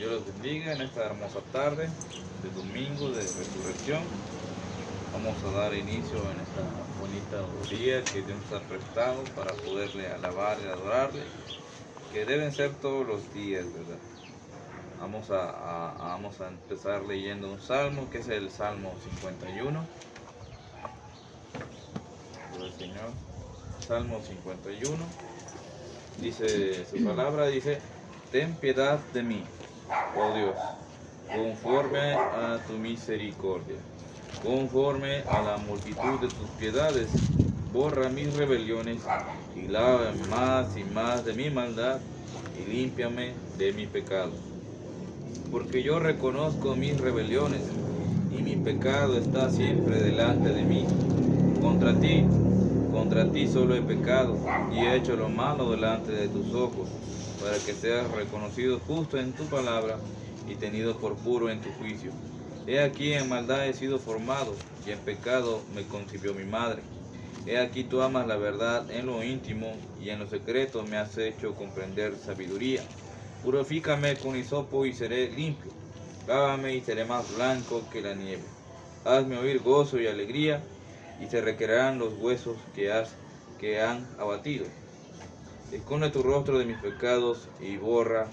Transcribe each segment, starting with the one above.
Dios los bendiga en esta hermosa tarde de domingo de resurrección. Vamos a dar inicio en esta bonita día que Dios nos ha prestado para poderle alabar y adorarle, que deben ser todos los días, ¿verdad? Vamos a empezar leyendo un salmo que es el Salmo 51. Gloria al Señor. Salmo 51. Dice su palabra, dice: ten piedad de mí, oh Dios, conforme a tu misericordia, conforme a la multitud de tus piedades, borra mis rebeliones y lávame más y más de mi maldad y límpiame de mi pecado. Porque yo reconozco mis rebeliones y mi pecado está siempre delante de mí. Contra ti solo he pecado y he hecho lo malo delante de tus ojos, para que seas reconocido justo en tu palabra y tenido por puro en tu juicio. He aquí en maldad he sido formado, y en pecado me concibió mi madre. He aquí tú amas la verdad en lo íntimo, y en lo secreto me has hecho comprender sabiduría. Purifícame con hisopo y seré limpio, lávame y seré más blanco que la nieve. Hazme oír gozo y alegría, y se recrearán los huesos que han abatido. Esconde tu rostro de mis pecados y borra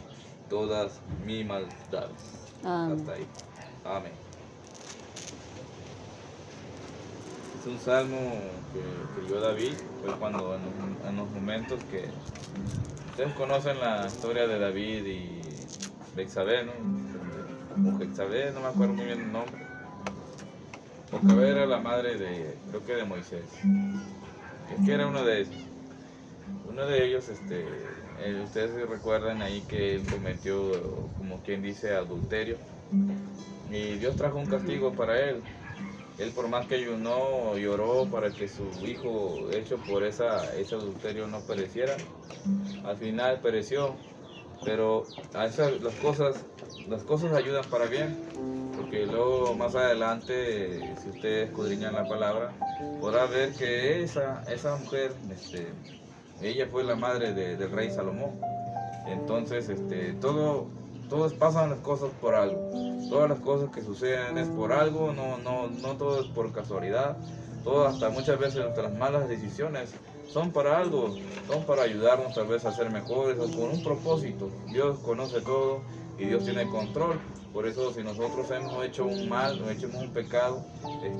todas mis maldades. Amén. Hasta ahí. Amén. Es un salmo que escribió David, fue cuando en los momentos que ustedes conocen la historia de David y Betsabé, ¿no? O Betsabé, no me acuerdo muy bien el nombre. Betsabé era la madre creo que de Moisés, que era uno de ellos. Uno de ellos, ustedes se recuerdan ahí que él cometió, como quien dice, adulterio. Y Dios trajo un castigo para él. Él, por más que ayunó, lloró para que su hijo hecho por ese adulterio no pereciera. Al final pereció. Pero las cosas ayudan para bien. Porque luego más adelante, si ustedes escudriñan la palabra, podrá ver que esa mujer, ella fue la madre del rey Salomón. Entonces, todos pasan las cosas por algo. Todas las cosas que suceden es por algo, no todo es por casualidad. Todo, hasta muchas veces nuestras malas decisiones son para algo, son para ayudarnos tal vez a ser mejores o con un propósito. Dios conoce todo y Dios tiene control. Por eso, si nosotros hemos hecho un mal o hecho un pecado,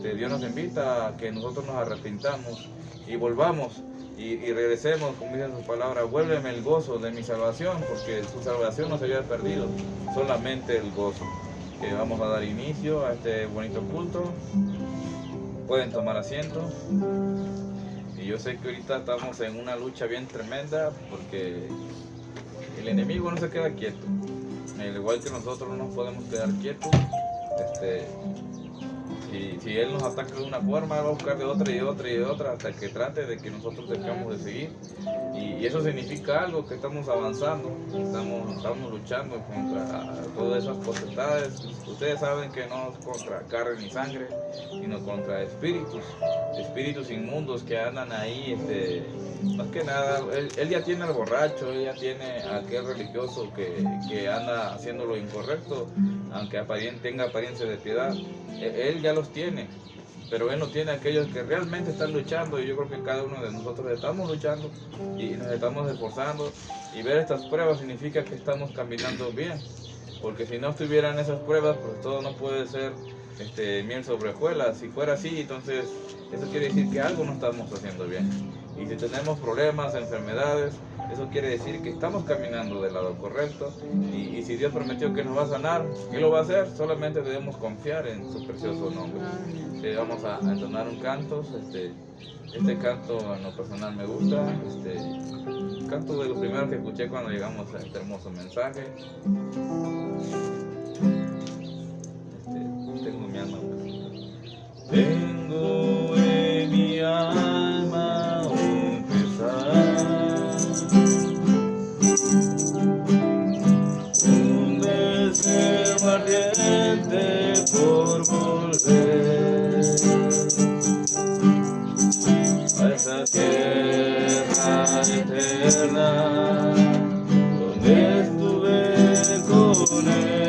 Dios nos invita a que nosotros nos arrepintamos y volvamos y regresemos, como dice su palabra: vuélveme el gozo de mi salvación, porque su salvación no se había perdido, solamente el gozo. Vamos a dar inicio a este bonito culto. Pueden tomar asiento. Y yo sé que ahorita estamos en una lucha bien tremenda, porque el enemigo no se queda quieto. Al igual que nosotros no nos podemos quedar quietos. Si él nos ataca de una forma, él va a buscar de otra y de otra y de otra, hasta que trate de que nosotros dejemos de seguir. Y eso significa algo, que estamos avanzando, estamos luchando contra todas esas potestades. Ustedes saben que no es contra carne ni sangre, sino contra espíritus inmundos que andan ahí. Más que nada, él ya tiene al borracho, él ya tiene a aquel religioso que anda haciendo lo incorrecto, aunque tenga apariencia de piedad. Él ya los tiene, pero él no tiene a aquellos que realmente están luchando. Y yo creo que cada uno de nosotros estamos luchando y nos estamos esforzando, y ver estas pruebas significa que estamos caminando bien, porque si no estuvieran esas pruebas, pues todo no puede ser miel sobre hojuelas. Si fuera así, entonces eso quiere decir que algo no estamos haciendo bien. Y si tenemos problemas, enfermedades, eso quiere decir que estamos caminando del lado correcto. Y si Dios prometió que nos va a sanar, Él lo va a hacer. Solamente debemos confiar en su precioso nombre. Vamos a entonar un canto. Este canto en lo personal me gusta. Canto de los primeros que escuché cuando llegamos a este hermoso mensaje. Tengo mi alma. Tengo en mi alma un pesar, un deseo ardiente por volver a esa tierra eterna donde estuve con él.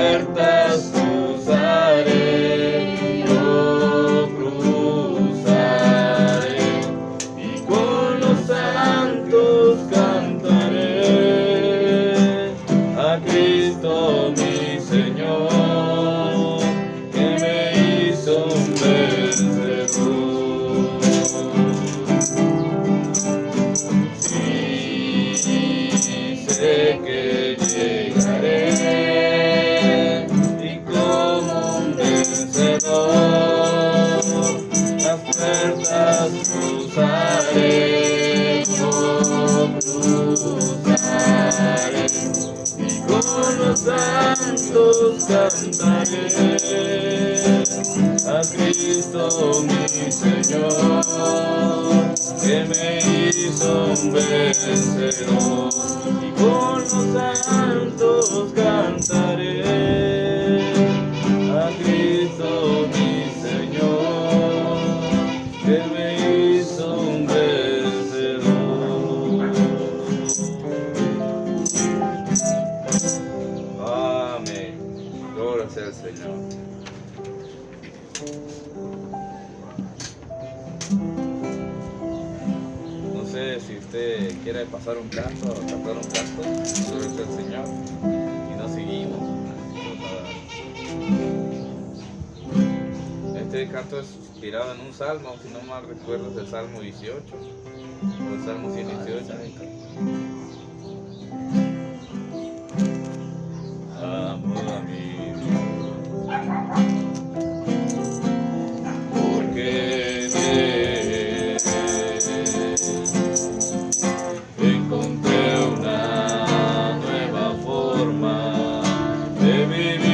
puertas cruzaré, yo cruzaré, y con los santos cantaré a Cristo mi Señor, que me hizo un vencedor. Sí, sé que llegaré y como un vencedor las puertas cruzaré, yo cruzaré, y con los santos cantaré a Cristo mi Señor, que me hizo un vencedor. Y con los santos cantaré a Cristo mi Señor, que me hizo un vencedor. Amén. Gloria sea al Señor. No sé si usted quiere pasar un canto o cantar un canto, gloria sea al Señor, y nos seguimos. Este canto es inspirado en un salmo, si no mal recuerdo es el Salmo 18, o el Salmo 118. Amo a mi Dios, porque encontré una nueva forma de vivir.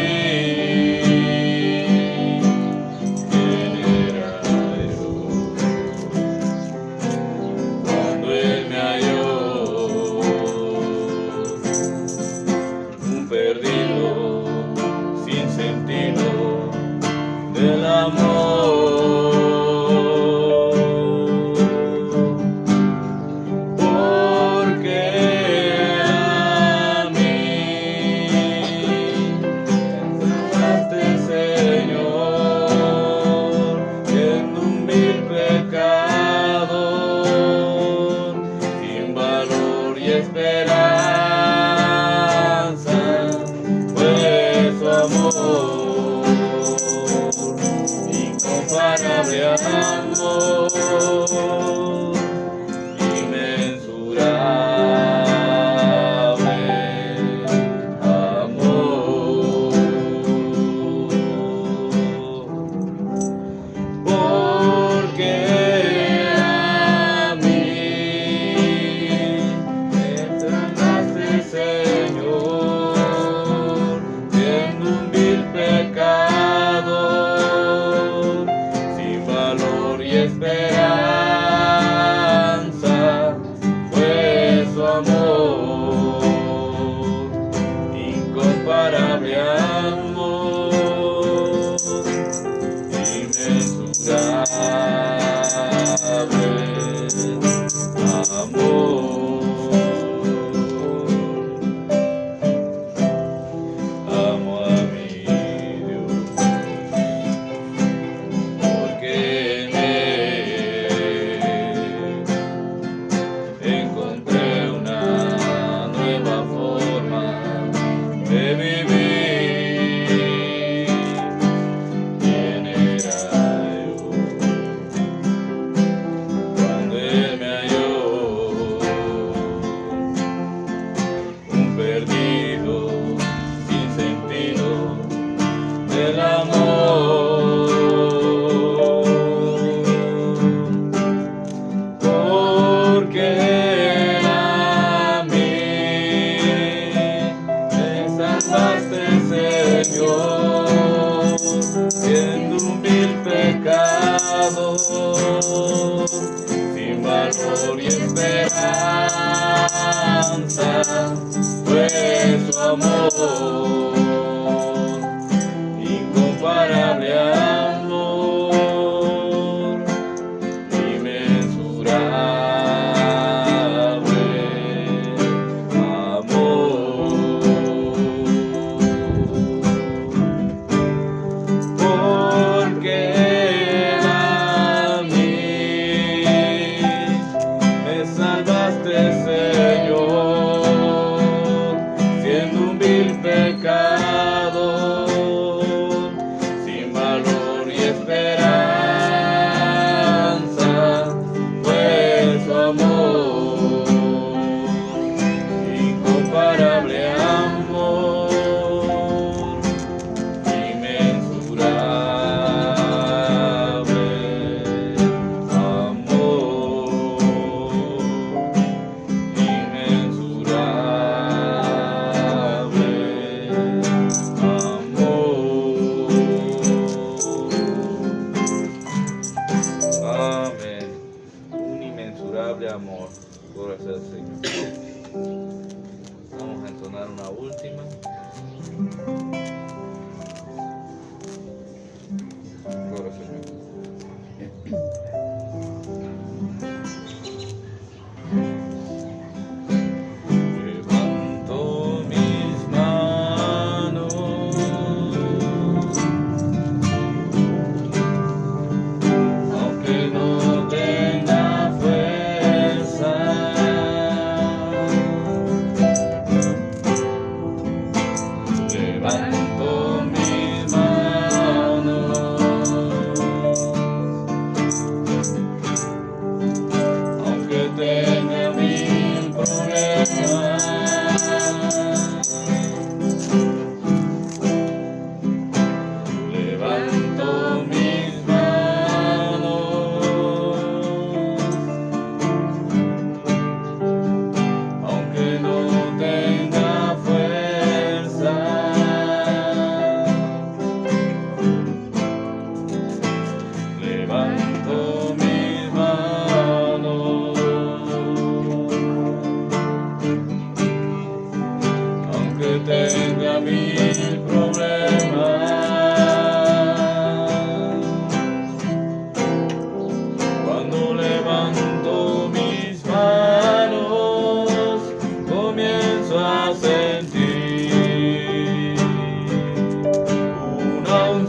¿Quién era yo? Cuando Él me halló, un perdido sin sentido del amor. Incomparable amor, inmensurable amor, porque a mí me trataste, Señor, siendo un vil pecador, sin valor y esperanza, fue su amor, incomparable amor, inmensurable amor. Amo a mi Dios, porque en Él encontré una nueva forma de vivir. ¿Quién era yo? Cuando Él me halló, un perdido sin sentido del amor. Porque a mí me salvaste, Señor, siendo un vil pecador, sin valor y esperanza, fue su amor, incomparable amor, inmensurable amor.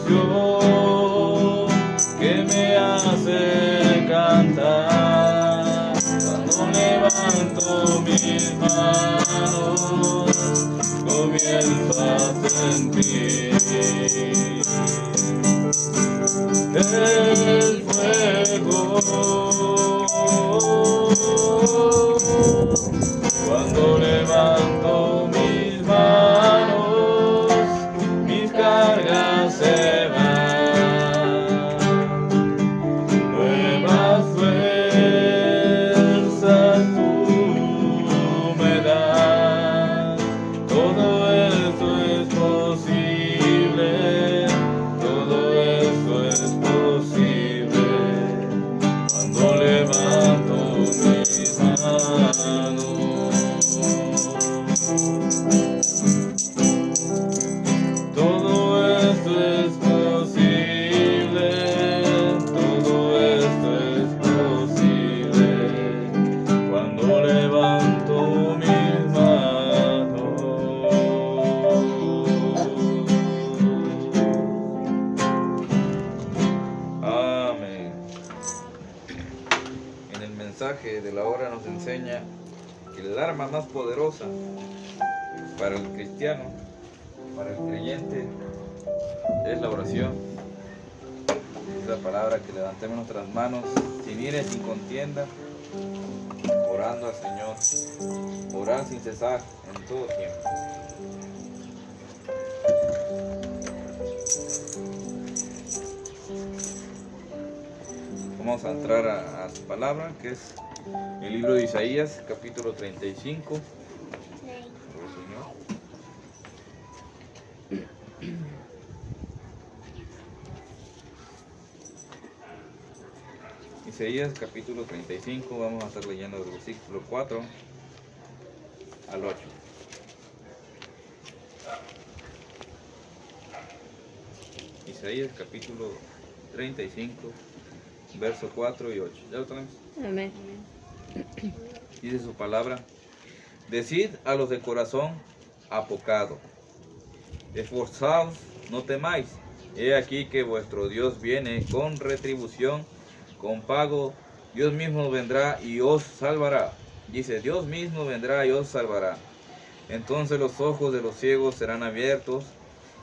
canción que me hace cantar. Cuando levanto mis manos, comienzo a sentir el fuego. Cuando levanto mis manos, mis cargas se van. Nuevas fuerzas tú me das. Todo esto es posible. Todo esto es posible. Cuando levanto mis manos. Todo esto es posible, todo esto es posible, cuando levanto mis manos. Amén. En el mensaje de la hora nos enseña que el arma más poderosa para el cristiano, para el creyente, es la oración. Es la palabra que levantemos nuestras manos sin ira y sin contienda, orando al Señor, orar sin cesar en todo tiempo. Vamos a entrar a su palabra, que es el libro de Isaías, capítulo 35. Isaías capítulo 35, vamos a estar leyendo del versículo 4 al 8. Isaías capítulo 35, verso 4 y 8. ¿Ya lo tenemos? Amén. Dice su palabra: decid a los de corazón apocado, esforzaos, no temáis. He aquí que vuestro Dios viene con retribución, con pago. Dios mismo vendrá y os salvará. Dice, Dios mismo vendrá y os salvará. Entonces los ojos de los ciegos serán abiertos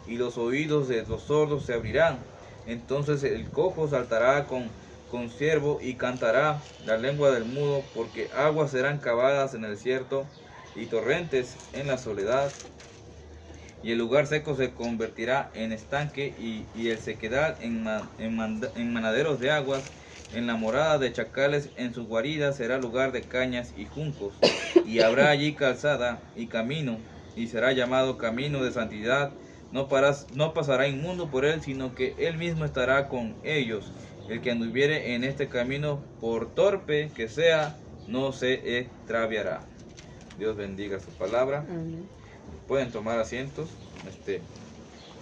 y los oídos de los sordos se abrirán. Entonces el cojo saltará con ciervo y cantará la lengua del mudo, porque aguas serán cavadas en el desierto y torrentes en la soledad. Y el lugar seco se convertirá en estanque y el sequedad en manaderos de aguas. En la morada de chacales, en sus guaridas será lugar de cañas y juncos. Y habrá allí calzada y camino, y será llamado camino de santidad. No pasará inmundo por él, sino que él mismo estará con ellos. El que anduviere en este camino, por torpe que sea, no se extraviará. Dios bendiga su palabra. Amén. Pueden tomar asientos.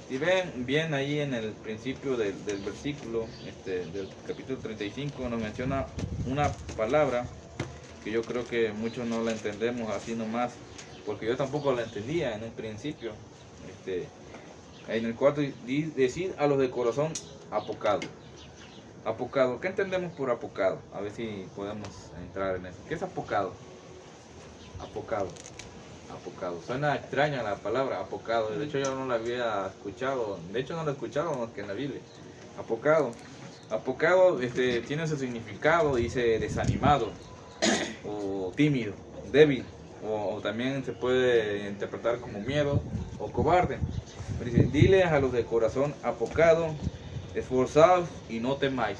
Si ven bien ahí en el principio del versículo del capítulo 35, nos menciona una palabra que yo creo que muchos no la entendemos así nomás, porque yo tampoco la entendía en un principio. En el cuarto dice, decid a los de corazón apocado. Apocado, ¿qué entendemos por apocado? A ver si podemos entrar en eso. ¿Qué es apocado? Apocado. Apocado. Suena extraña la palabra apocado. De hecho yo no la había escuchado. De hecho no la he escuchado más que en la Biblia. Apocado. Apocado tiene su significado, dice desanimado o tímido, débil, o también se puede interpretar como miedo o cobarde. Dice, diles a los de corazón apocado, esforzados y no temáis.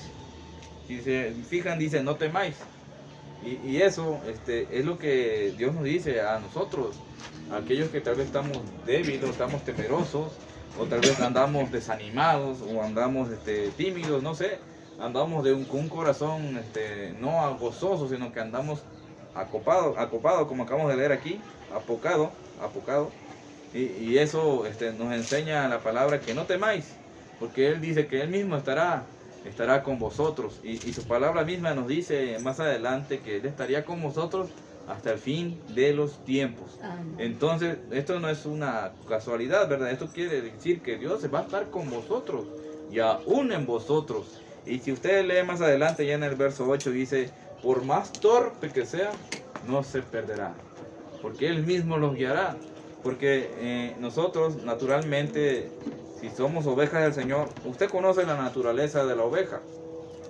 Si se fijan, dice no temáis. Y eso es lo que Dios nos dice a nosotros, a aquellos que tal vez estamos débiles, estamos temerosos, o tal vez andamos desanimados, o andamos tímidos, no sé, andamos con un corazón no gozoso, sino que andamos acopado, como acabamos de leer aquí, apocado. Y eso nos enseña la palabra que no temáis, porque Él dice que Él mismo estará con vosotros, y su palabra misma nos dice más adelante que Él estaría con vosotros hasta el fin de los tiempos. Entonces, esto no es una casualidad, ¿verdad? Esto quiere decir que Dios va a estar con vosotros y aún en vosotros. Y si ustedes leen más adelante, ya en el verso 8 dice, por más torpe que sea, no se perderá, porque Él mismo los guiará. Porque nosotros, naturalmente, si somos ovejas del Señor, usted conoce la naturaleza de la oveja.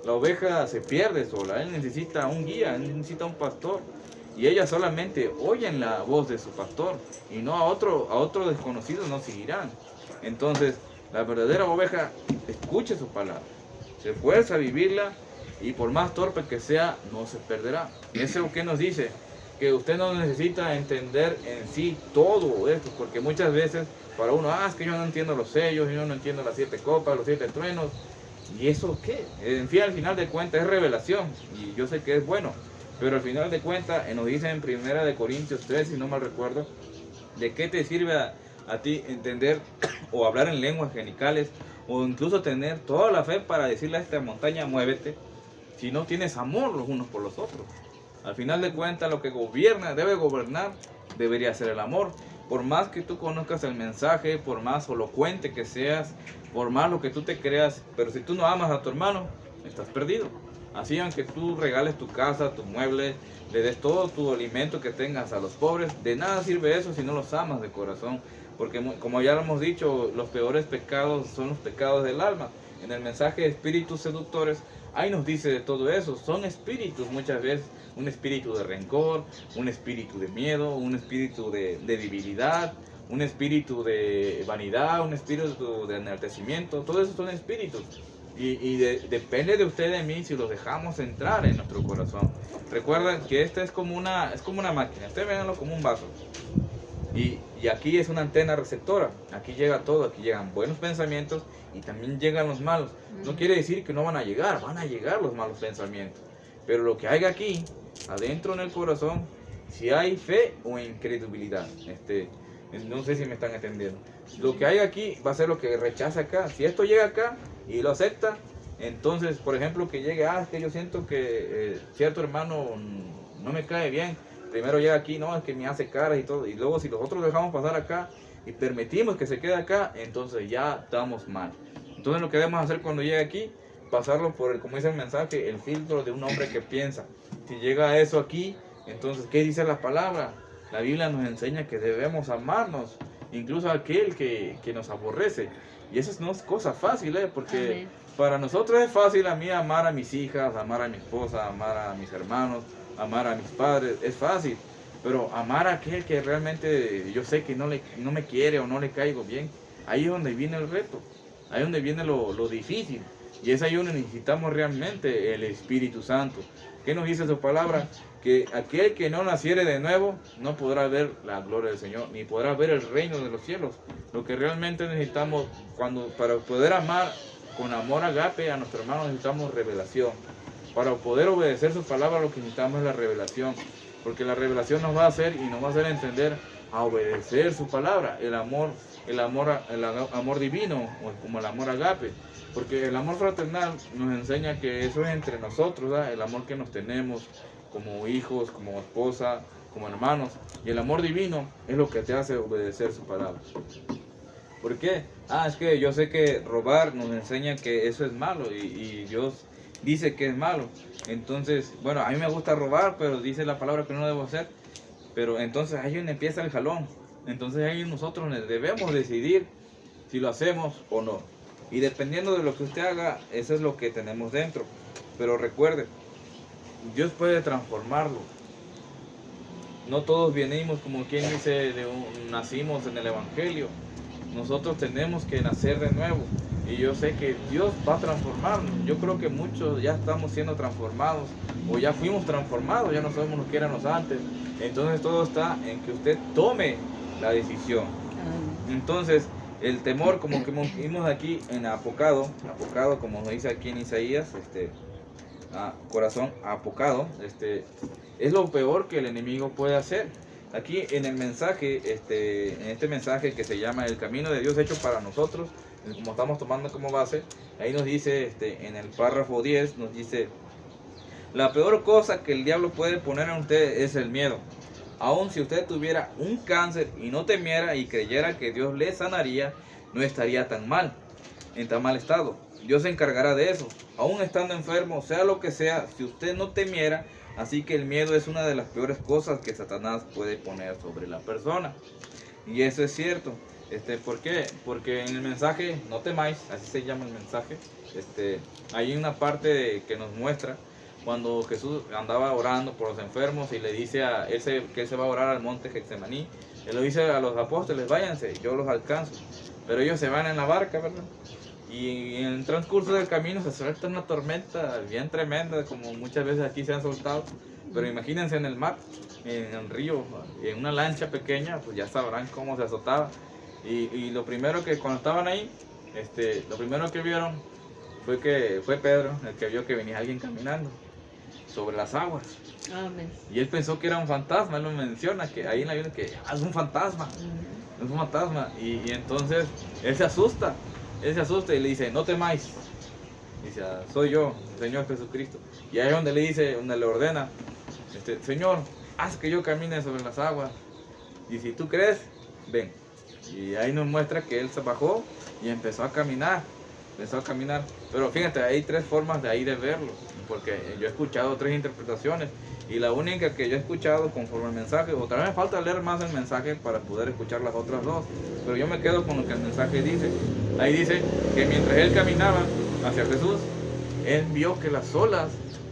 La oveja se pierde sola, Él necesita un guía, Él necesita un pastor. Y ellas solamente oyen la voz de su pastor y no a otro desconocido no seguirán. Entonces, la verdadera oveja escucha su palabra, se esfuerza a vivirla y por más torpe que sea, no se perderá. Eso que nos dice que usted no necesita entender en sí todo esto, porque muchas veces para uno, es que yo no entiendo los sellos, yo no entiendo las 7 copas, los 7 truenos. ¿Y eso qué? En fin, al final de cuentas es revelación y yo sé que es bueno. Pero al final de cuentas, nos dice en 1 Corintios 3, si no mal recuerdo, ¿de qué te sirve a ti entender o hablar en lenguas angelicales o incluso tener toda la fe para decirle a esta montaña, muévete, si no tienes amor los unos por los otros? Al final de cuentas, lo que gobierna, debe gobernar, debería ser el amor. Por más que tú conozcas el mensaje, por más elocuente que seas, por más lo que tú te creas, pero si tú no amas a tu hermano, estás perdido. Así, aunque tú regales tu casa, tu mueble, le des todo tu alimento que tengas a los pobres, de nada sirve eso si no los amas de corazón. Porque como ya lo hemos dicho, los peores pecados son los pecados del alma. En el mensaje de espíritus seductores, ahí nos dice de todo eso. Son espíritus muchas veces, un espíritu de rencor, un espíritu de miedo, un espíritu de debilidad, un espíritu de vanidad, un espíritu de enaltecimiento. Todo eso son espíritus. Depende de usted y de mí si los dejamos entrar en nuestro corazón. Recuerden que esta es como una máquina. Ustedes véanlo como un vaso. Y aquí es una antena receptora. Aquí llega todo. Aquí llegan buenos pensamientos y también llegan los malos. No quiere decir que no van a llegar los malos pensamientos. Pero lo que hay aquí, adentro en el corazón, si hay fe o incredulidad. No sé si me están entendiendo. Lo que hay aquí va a ser lo que rechaza acá. Si esto llega acá y lo acepta, entonces, por ejemplo, que llegue, es que yo siento que cierto hermano no me cae bien. Primero llega aquí, no, es que me hace caras y todo. Y luego si nosotros lo dejamos pasar acá y permitimos que se quede acá, entonces ya estamos mal. Entonces lo que debemos hacer cuando llegue aquí, pasarlo por el, como dice el mensaje, el filtro de un hombre que piensa. Si llega a eso aquí, entonces, ¿qué dice la palabra? La Biblia nos enseña que debemos amarnos, incluso a aquel que nos aborrece. Y eso no es cosa fácil, porque Amén. Para nosotros es fácil a mí amar a mis hijas, amar a mi esposa, amar a mis hermanos, amar a mis padres, es fácil. Pero amar a aquel que realmente yo sé que no me quiere o no le caigo bien, ahí es donde viene el reto, ahí es donde viene lo difícil. Y es ahí donde necesitamos realmente el Espíritu Santo. ¿Qué nos dice su palabra? Que aquel que no naciere de nuevo no podrá ver la gloria del Señor, ni podrá ver el reino de los cielos. Lo que realmente necesitamos, para poder amar con amor agape a nuestro hermano, necesitamos revelación. Para poder obedecer su palabra, lo que necesitamos es la revelación. Porque la revelación nos va a hacer y nos va a hacer entender a obedecer su palabra. El amor divino, o como el amor agape. Porque el amor fraternal nos enseña que eso es entre nosotros, ¿verdad? El amor que nos tenemos como hijos, como esposa, como hermanos. Y el amor divino es lo que te hace obedecer su palabra. ¿Por qué? Es que yo sé que robar nos enseña que eso es malo y Dios dice que es malo. Entonces, bueno, a mí me gusta robar, pero dice la palabra que no debo hacer. Pero entonces ahí donde empieza el jalón. Entonces ahí nosotros debemos decidir si lo hacemos o no. Y dependiendo de lo que usted haga, eso es lo que tenemos dentro. Pero recuerde, Dios puede transformarlo. No todos venimos, como quien dice, nacimos en el Evangelio. Nosotros tenemos que nacer de nuevo. Y yo sé que Dios va a transformarnos. Yo creo que muchos ya estamos siendo transformados. O ya fuimos transformados, ya no sabemos lo que éramos antes. Entonces todo está en que usted tome la decisión. Entonces, el temor, como que vimos aquí en apocado, como nos dice aquí en Isaías, corazón apocado, es lo peor que el enemigo puede hacer. Aquí en el mensaje, en este mensaje que se llama El camino de Dios hecho para nosotros, como estamos tomando como base, ahí nos dice, en el párrafo 10, nos dice: La peor cosa que el diablo puede poner en usted es el miedo. Aun si usted tuviera un cáncer y no temiera y creyera que Dios le sanaría, no estaría tan mal, en tan mal estado. Dios se encargará de eso. Aún estando enfermo, sea lo que sea, si usted no temiera, así que el miedo es una de las peores cosas que Satanás puede poner sobre la persona. Y eso es cierto. ¿Por qué? Porque en el mensaje, no temáis, así se llama el mensaje, hay una parte que nos muestra cuando Jesús andaba orando por los enfermos y le dice que él se va a orar al monte Getsemaní. Él lo dice a los apóstoles, váyanse, yo los alcanzo. Pero ellos se van en la barca, ¿verdad? Y en el transcurso del camino se suelta una tormenta bien tremenda, como muchas veces aquí se han soltado. Pero imagínense en el mar, en el río, en una lancha pequeña, pues ya sabrán cómo se azotaba. Y lo primero que cuando estaban ahí, lo primero que vieron fue Pedro, el que vio que venía alguien caminando sobre las aguas. Amén. Y él pensó que era un fantasma. Él lo menciona, que ahí en la Biblia, que es un fantasma, es un fantasma. Y entonces él se asusta y le dice, no temáis. Dice, soy yo, el Señor Jesucristo. Y ahí es donde le dice, donde le ordena, Señor, haz que yo camine sobre las aguas. Y si tú crees, ven. Y ahí nos muestra que él se bajó y empezó a caminar. Pero fíjate, hay tres formas de ahí de verlo. Porque yo he escuchado tres interpretaciones. Y la única que yo he escuchado conforme al mensaje, o tal vez me falta leer más el mensaje para poder escuchar las otras dos. Pero yo me quedo con lo que el mensaje dice. Ahí dice que mientras él caminaba hacia Jesús, él vio que las olas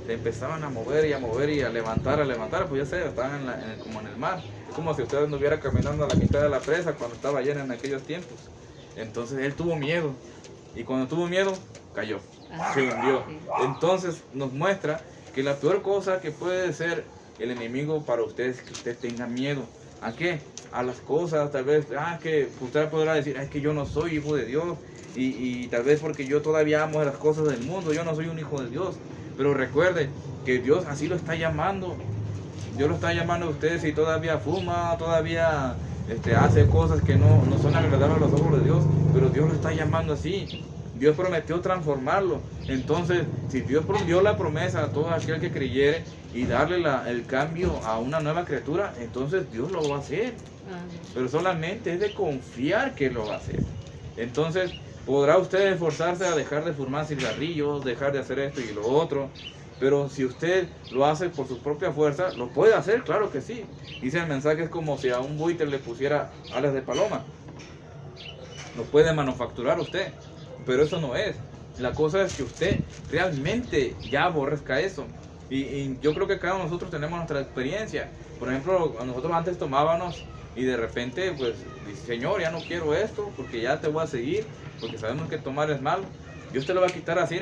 se empezaban a mover y a levantar, pues ya sé, estaban como en el mar. Es como si usted anduviera caminando a la mitad de la presa cuando estaba llena en aquellos tiempos. Entonces él tuvo miedo, y cuando tuvo miedo, cayó, se hundió. Entonces nos muestra que la peor cosa que puede ser el enemigo para usted es que usted tenga miedo. ¿A qué? A las cosas, tal vez, que usted podrá decir, es que yo no soy hijo de Dios, y tal vez porque yo todavía amo las cosas del mundo, yo no soy un hijo de Dios. Pero recuerde que Dios así lo está llamando. Dios lo está llamando a usted si todavía fuma, todavía hace cosas que no son agradables a los ojos de Dios, pero Dios lo está llamando así. Dios prometió transformarlo. Entonces, si Dios dio la promesa a todo aquel que creyere y darle el cambio a una nueva criatura, entonces Dios lo va a hacer. Pero solamente es de confiar que lo va a hacer. Entonces, podrá usted esforzarse a dejar de fumar cigarrillos, dejar de hacer esto y lo otro. Pero si usted lo hace por su propia fuerza, lo puede hacer, claro que sí. Dice el mensaje, es como si a un buitre le pusiera alas de paloma. Lo puede manufacturar usted, pero eso no es. La cosa es que usted realmente ya aborrezca eso. Y yo creo que cada uno de nosotros tenemos nuestra experiencia. Por ejemplo, nosotros antes tomábamos y de repente, pues, dice, Señor, ya no quiero esto porque ya te voy a seguir, porque sabemos que tomar es malo. Dios te lo va a quitar así,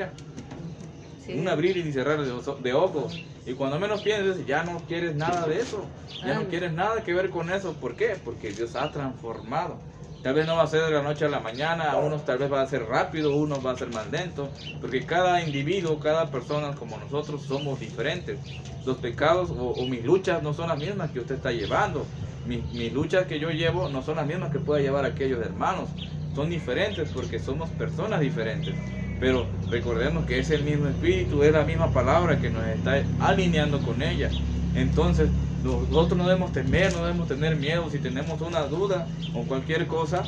sí. Un abrir y cerrar de ojos. Y cuando menos pienses, ya no quieres nada de eso. Ya no quieres nada que ver con eso. ¿Por qué? Porque Dios ha transformado. Tal vez no va a ser de la noche a la mañana, unos tal vez va a ser rápido, unos va a ser más lento, porque cada individuo, cada persona como nosotros somos diferentes. Los pecados o mis luchas no son las mismas que usted está llevando. Mis luchas que yo llevo no son las mismas que pueda llevar aquellos hermanos. Son diferentes porque somos personas diferentes. Pero recordemos que es el mismo espíritu, es la misma palabra que nos está alineando con ella. Entonces, nosotros no debemos temer, no debemos tener miedo. Si tenemos una duda o cualquier cosa,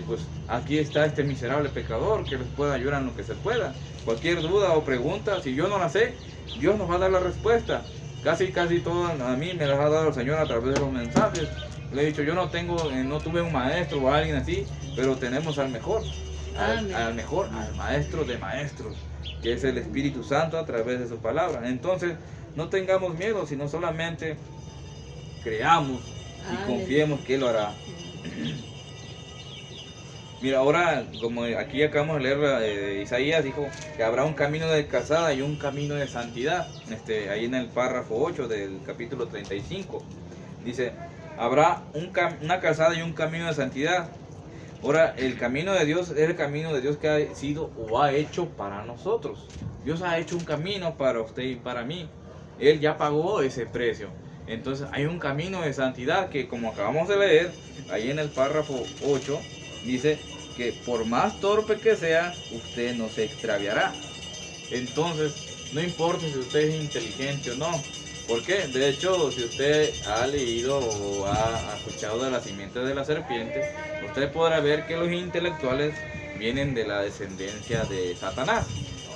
pues aquí está este miserable pecador que les puede ayudar en lo que se pueda. Cualquier duda o pregunta, si yo no la sé, Dios nos va a dar la respuesta. Casi todas a mí me las ha dado el Señor a través de los mensajes. Le he dicho, yo no tuve un maestro o alguien así, pero tenemos al mejor. Al maestro de maestros, que es el Espíritu Santo a través de su palabra. Entonces, no tengamos miedo, sino solamente creamos y confiemos que Él lo hará. Mira, ahora, como aquí acabamos de leer, Isaías dijo que habrá un camino de casada y un camino de santidad. Ahí en el párrafo 8 del capítulo 35. Dice, habrá una casada y un camino de santidad. Ahora, el camino de Dios es el camino de Dios que ha sido o ha hecho para nosotros. Dios ha hecho un camino para usted y para mí. Él ya pagó ese precio. Entonces hay un camino de santidad que, como acabamos de leer, ahí en el párrafo 8, dice que por más torpe que sea, usted no se extraviará. Entonces, No importa si usted es inteligente o no. ¿Por qué? De hecho, si usted ha leído o ha escuchado de la simiente de la serpiente, usted podrá ver que los intelectuales vienen de la descendencia de Satanás.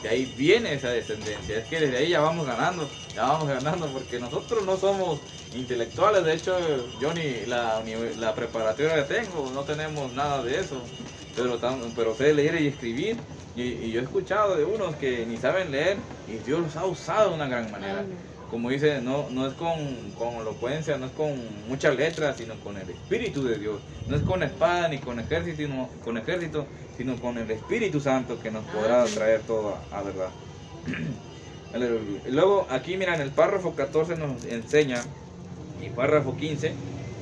De ahí viene esa descendencia. Es que desde ahí ya vamos ganando, porque nosotros no somos intelectuales. De hecho, yo ni la preparatoria que tengo, no tenemos nada de eso. Pero sé leer y escribir. Y yo he escuchado de unos que ni saben leer y Dios los ha usado de una gran manera. Como dice, no es con elocuencia, no es con muchas letras, sino con el Espíritu de Dios. No es con espada ni con ejército, sino con el Espíritu Santo que nos podrá traer todo a verdad. Luego aquí mira, en el párrafo 14 nos enseña, y párrafo 15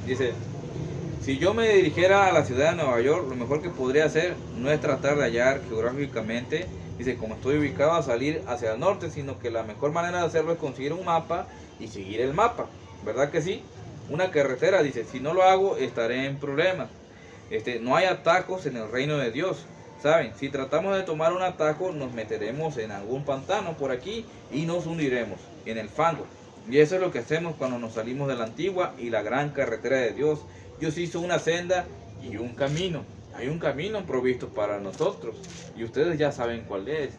dice: si yo me dirigiera a la ciudad de Nueva York, lo mejor que podría hacer no es tratar de hallar geográficamente, dice, como estoy ubicado, a salir hacia el norte, sino que la mejor manera de hacerlo es conseguir un mapa y seguir el mapa. ¿Verdad que sí? Una carretera, dice, si no lo hago estaré en problemas. No hay atajos en el reino de Dios. ¿Saben? Si tratamos de tomar un atajo, nos meteremos en algún pantano por aquí y nos hundiremos en el fango. Y eso es lo que hacemos cuando nos salimos de la antigua y la gran carretera de Dios. Dios hizo una senda y un camino. Hay un camino provisto para nosotros y ustedes ya saben cuál es.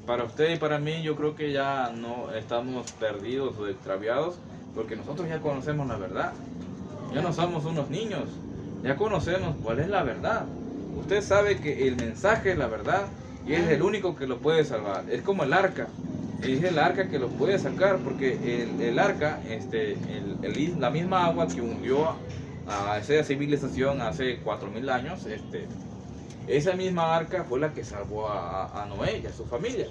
Para usted y para mí yo creo que ya no estamos perdidos o extraviados, porque nosotros ya conocemos la verdad. Ya no somos unos niños, ya conocemos cuál es la verdad. Usted sabe que el mensaje es la verdad y es el único que lo puede salvar. Es como el arca. Es el arca que lo puede sacar, porque el arca, la misma agua que hundió a esa civilización hace 4000 años, esa misma arca fue la que salvó a Noé y a su familia.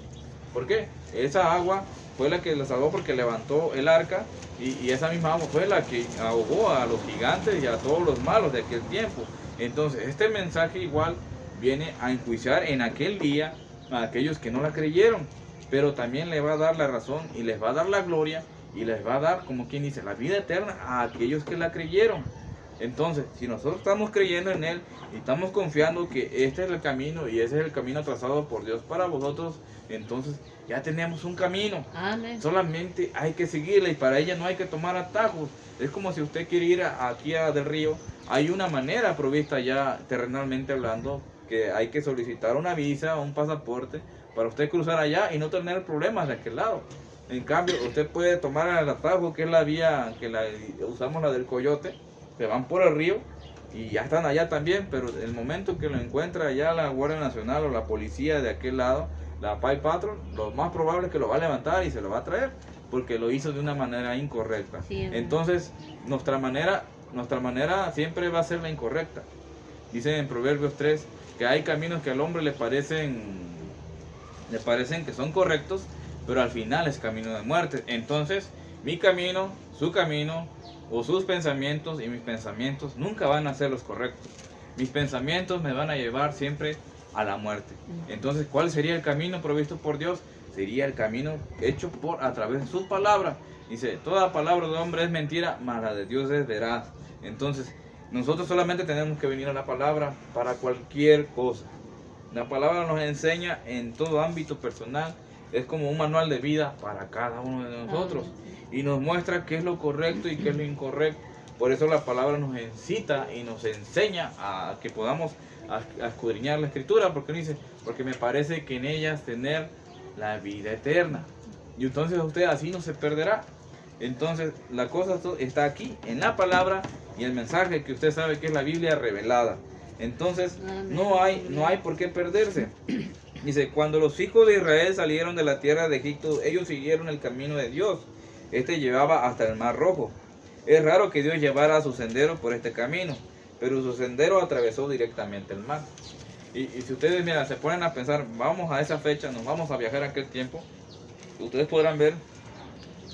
¿Por qué? Esa agua fue la que la salvó porque levantó el arca, y esa misma agua fue la que ahogó a los gigantes y a todos los malos de aquel tiempo. Entonces este mensaje igual viene a enjuiciar en aquel día a aquellos que no la creyeron, pero también le va a dar la razón y les va a dar la gloria y les va a dar, como quien dice, la vida eterna a aquellos que la creyeron. Entonces, si nosotros estamos creyendo en Él y estamos confiando que este es el camino y ese es el camino trazado por Dios para vosotros, entonces ya tenemos un camino. Amén. Solamente hay que seguirle y para ella no hay que tomar atajos. Es como si usted quiere ir aquí a Del Río, hay una manera provista ya terrenalmente hablando, que hay que solicitar una visa o un pasaporte para usted cruzar allá y no tener problemas de aquel lado. En cambio, usted puede tomar el atajo, que es la vía que usamos, la del Coyote. Se van por el río y ya están allá también, pero el momento que lo encuentra allá la Guardia Nacional o la policía de aquel lado, la Pai Patrol, lo más probable es que lo va a levantar y se lo va a traer, porque lo hizo de una manera incorrecta. Sí, entonces, nuestra manera siempre va a ser la incorrecta. Dice en Proverbios 3 que hay caminos que al hombre le parecen que son correctos, pero al final es camino de muerte. Entonces, mi camino, su camino, o sus pensamientos y mis pensamientos nunca van a ser los correctos. Mis pensamientos me van a llevar siempre a la muerte. Entonces, ¿cuál sería el camino provisto por Dios? Sería el camino hecho a través de su palabra. Dice, toda palabra de hombre es mentira, mas la de Dios es veraz. Entonces, nosotros solamente tenemos que venir a la palabra para cualquier cosa. La palabra nos enseña en todo ámbito personal. Es como un manual de vida para cada uno de nosotros. Y nos muestra qué es lo correcto y qué es lo incorrecto. Por eso la palabra nos incita y nos enseña a que podamos a escudriñar la escritura, porque dice, porque me parece que en ellas tener la vida eterna. Y entonces usted así no se perderá. Entonces la cosa está aquí, en la palabra y el mensaje que usted sabe que es la Biblia revelada. Entonces no hay por qué perderse. Dice, cuando los hijos de Israel salieron de la tierra de Egipto, ellos siguieron el camino de Dios. Llevaba hasta el Mar Rojo. Es raro que Dios llevara su sendero por este camino, pero su sendero atravesó directamente el mar. Y si ustedes se ponen a pensar, vamos a esa fecha, nos vamos a viajar a aquel tiempo, ustedes podrán ver,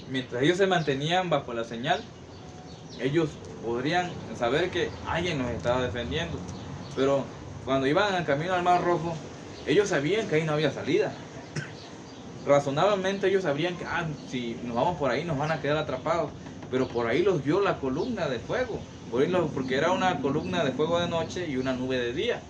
mientras ellos se mantenían bajo la señal, ellos podrían saber que alguien nos estaba defendiendo. Pero cuando iban al camino al Mar Rojo, ellos sabían que ahí no había salida. Razonablemente ellos sabrían que si nos vamos por ahí nos van a quedar atrapados, pero por ahí los vio la columna de fuego, porque era una columna de fuego de noche y una nube de día.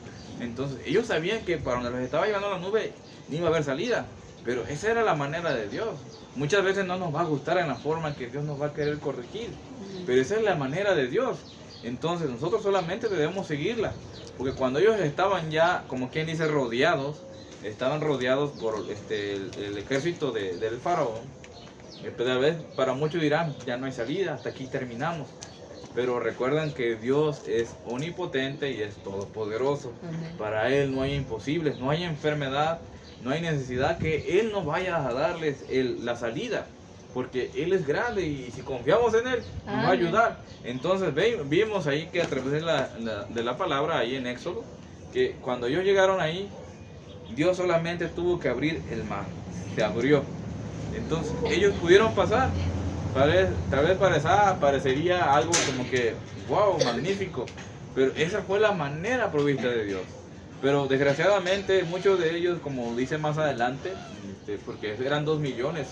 Entonces ellos sabían que para donde los estaba llevando la nube no iba a haber salida. Pero esa era la manera de Dios. Muchas veces no nos va a gustar en la forma en que Dios nos va a querer corregir, pero esa es la manera de Dios. Entonces nosotros solamente debemos seguirla, porque cuando ellos estaban ya, como quien dice, rodeados, estaban rodeados por el ejército del faraón. Tal vez para muchos dirán, ya no hay salida, hasta aquí terminamos. Pero recuerden que Dios es omnipotente y es todopoderoso. Para Él no hay imposibles, no hay enfermedad, no hay necesidad que Él nos vaya a darles la salida. Porque Él es grande y si confiamos en Él, nos va a ayudar. Entonces vimos ahí que a través de la palabra, ahí en Éxodo, que cuando ellos llegaron ahí, Dios solamente tuvo que abrir el mar. Se abrió. Entonces ellos pudieron pasar. Tal vez parecería algo como que, wow, magnífico. Pero esa fue la manera provista de Dios. Pero desgraciadamente muchos de ellos, como dice más adelante, porque eran 2 millones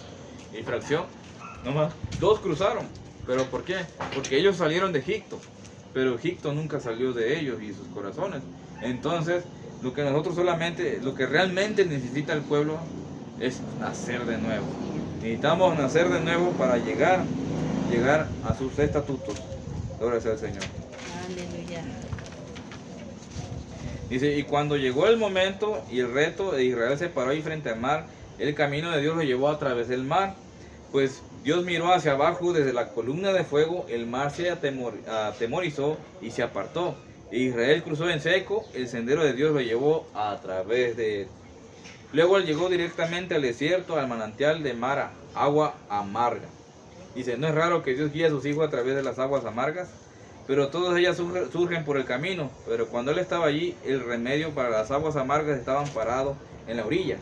y fracción, nomás 2 cruzaron. ¿Pero por qué? Porque ellos salieron de Egipto, pero Egipto nunca salió de ellos y sus corazones. Entonces, lo que realmente necesita el pueblo es nacer de nuevo. Necesitamos nacer de nuevo para llegar a sus estatutos. Gloria sea al Señor. Aleluya. Dice, y cuando llegó el momento y el reto de Israel se paró ahí frente al mar, el camino de Dios lo llevó a través del mar. Pues Dios miró hacia abajo desde la columna de fuego, el mar se atemorizó y se apartó. Israel cruzó en seco, el sendero de Dios lo llevó a través de él. Luego él llegó directamente al desierto, al manantial de Mara, agua amarga. Dice, no es raro que Dios guíe a sus hijos a través de las aguas amargas, pero todas ellas surgen por el camino. Pero cuando él estaba allí, el remedio para las aguas amargas estaban parados en la orilla.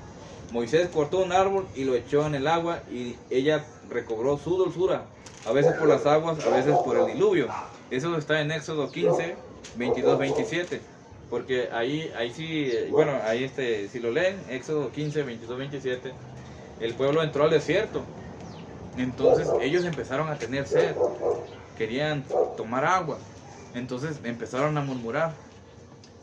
Moisés cortó un árbol y lo echó en el agua y ella recobró su dulzura, a veces por las aguas, a veces por el diluvio. Eso está en Éxodo 15, 22, 27. Porque ahí sí, bueno, ahí si lo leen, Éxodo 15, 22, 27, el pueblo entró al desierto. Entonces ellos empezaron a tener sed, querían tomar agua. Entonces empezaron a murmurar.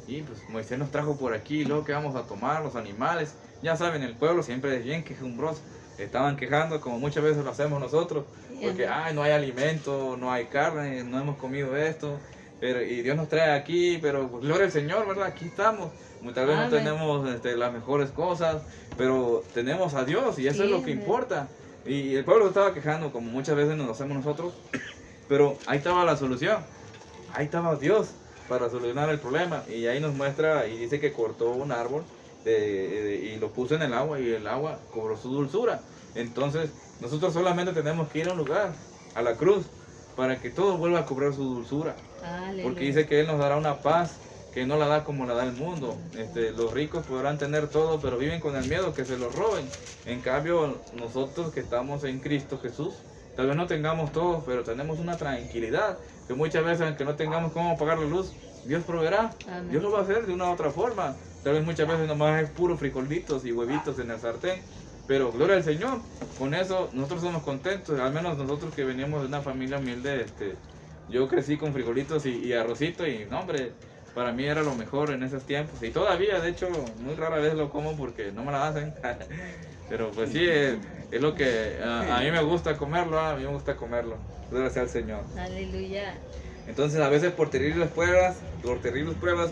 Y pues Moisés nos trajo por aquí, luego que vamos a tomar los animales. Ya saben, el pueblo siempre es bien quejumbroso. Estaban quejando como muchas veces lo hacemos nosotros. Porque no hay alimento, no hay carne, no hemos comido esto. Y Dios nos trae aquí, pero pues, gloria al Señor, ¿verdad? Aquí estamos. Tal vez no tenemos las mejores cosas, pero tenemos a Dios y eso es lo que importa. Y el pueblo estaba quejando como muchas veces nos hacemos nosotros, pero ahí estaba la solución. Ahí estaba Dios para solucionar el problema. Y ahí nos muestra y dice que cortó un árbol y lo puso en el agua y el agua cobró su dulzura. Entonces nosotros solamente tenemos que ir a un lugar, a la cruz, para que todo vuelva a cobrar su dulzura. Aleluya. Porque dice que Él nos dará una paz que no la da como la da el mundo. Los ricos podrán tener todo, pero viven con el miedo que se los roben. En cambio, nosotros que estamos en Cristo Jesús, tal vez no tengamos todo, pero tenemos una tranquilidad que muchas veces, aunque no tengamos cómo pagar la luz, Dios proveerá. Amén. Dios lo va a hacer de una u otra forma. Tal vez muchas veces nomás es puro frijolitos y huevitos en el sartén. Pero gloria al Señor, con eso nosotros somos contentos, al menos nosotros que veníamos de una familia humilde, yo crecí con frijolitos y arrocito y no hombre, para mí era lo mejor en esos tiempos y todavía de hecho muy rara vez lo como porque no me la hacen, pero pues sí, es lo que a mí me gusta comerlo, gloria sea al Señor. Aleluya. Entonces a veces por terribles pruebas,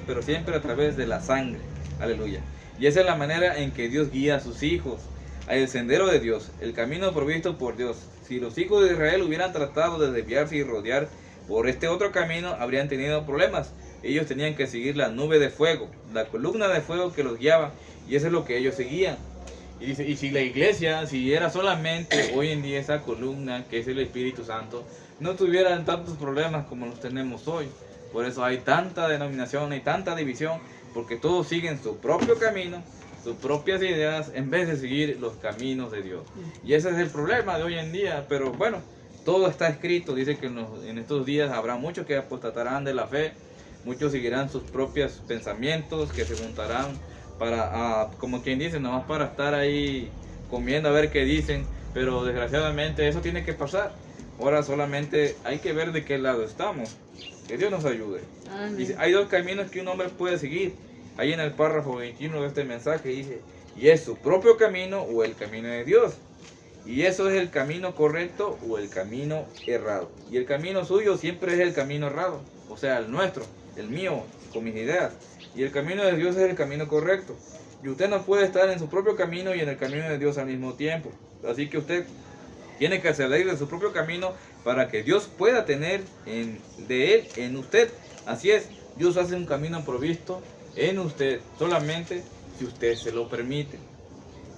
pero siempre a través de la sangre, aleluya. Y esa es la manera en que Dios guía a sus hijos. El sendero de Dios, el camino provisto por Dios. Si los hijos de Israel hubieran tratado de desviarse y rodear por este otro camino, habrían tenido problemas. Ellos tenían que seguir la nube de fuego, la columna de fuego que los guiaba, y eso es lo que ellos seguían. Y dice, y si la iglesia, si era solamente hoy en día esa columna que es el Espíritu Santo, no tuvieran tantos problemas como los tenemos hoy. Por eso hay tanta denominación y tanta división, porque todos siguen su propio camino, sus propias ideas, en vez de seguir los caminos de Dios. Y ese es el problema de hoy en día, pero bueno, todo está escrito. Dice que en estos días habrá muchos que apostatarán de la fe, muchos seguirán sus propios pensamientos, que se juntarán para, como quien dice, nomás para estar ahí comiendo a ver qué dicen, pero desgraciadamente eso tiene que pasar. Ahora solamente hay que ver de qué lado estamos, que Dios nos ayude. Dice, hay 2 caminos que un hombre puede seguir. Ahí en el párrafo 21 de este mensaje dice, y es su propio camino o el camino de Dios. Y eso es el camino correcto o el camino errado. Y el camino suyo siempre es el camino errado, o sea, el nuestro, el mío, con mis ideas. Y el camino de Dios es el camino correcto. Y usted no puede estar en su propio camino y en el camino de Dios al mismo tiempo. Así que usted tiene que salir de su propio camino para que Dios pueda tener de Él en usted. Así es, Dios hace un camino provisto en usted, solamente si usted se lo permite.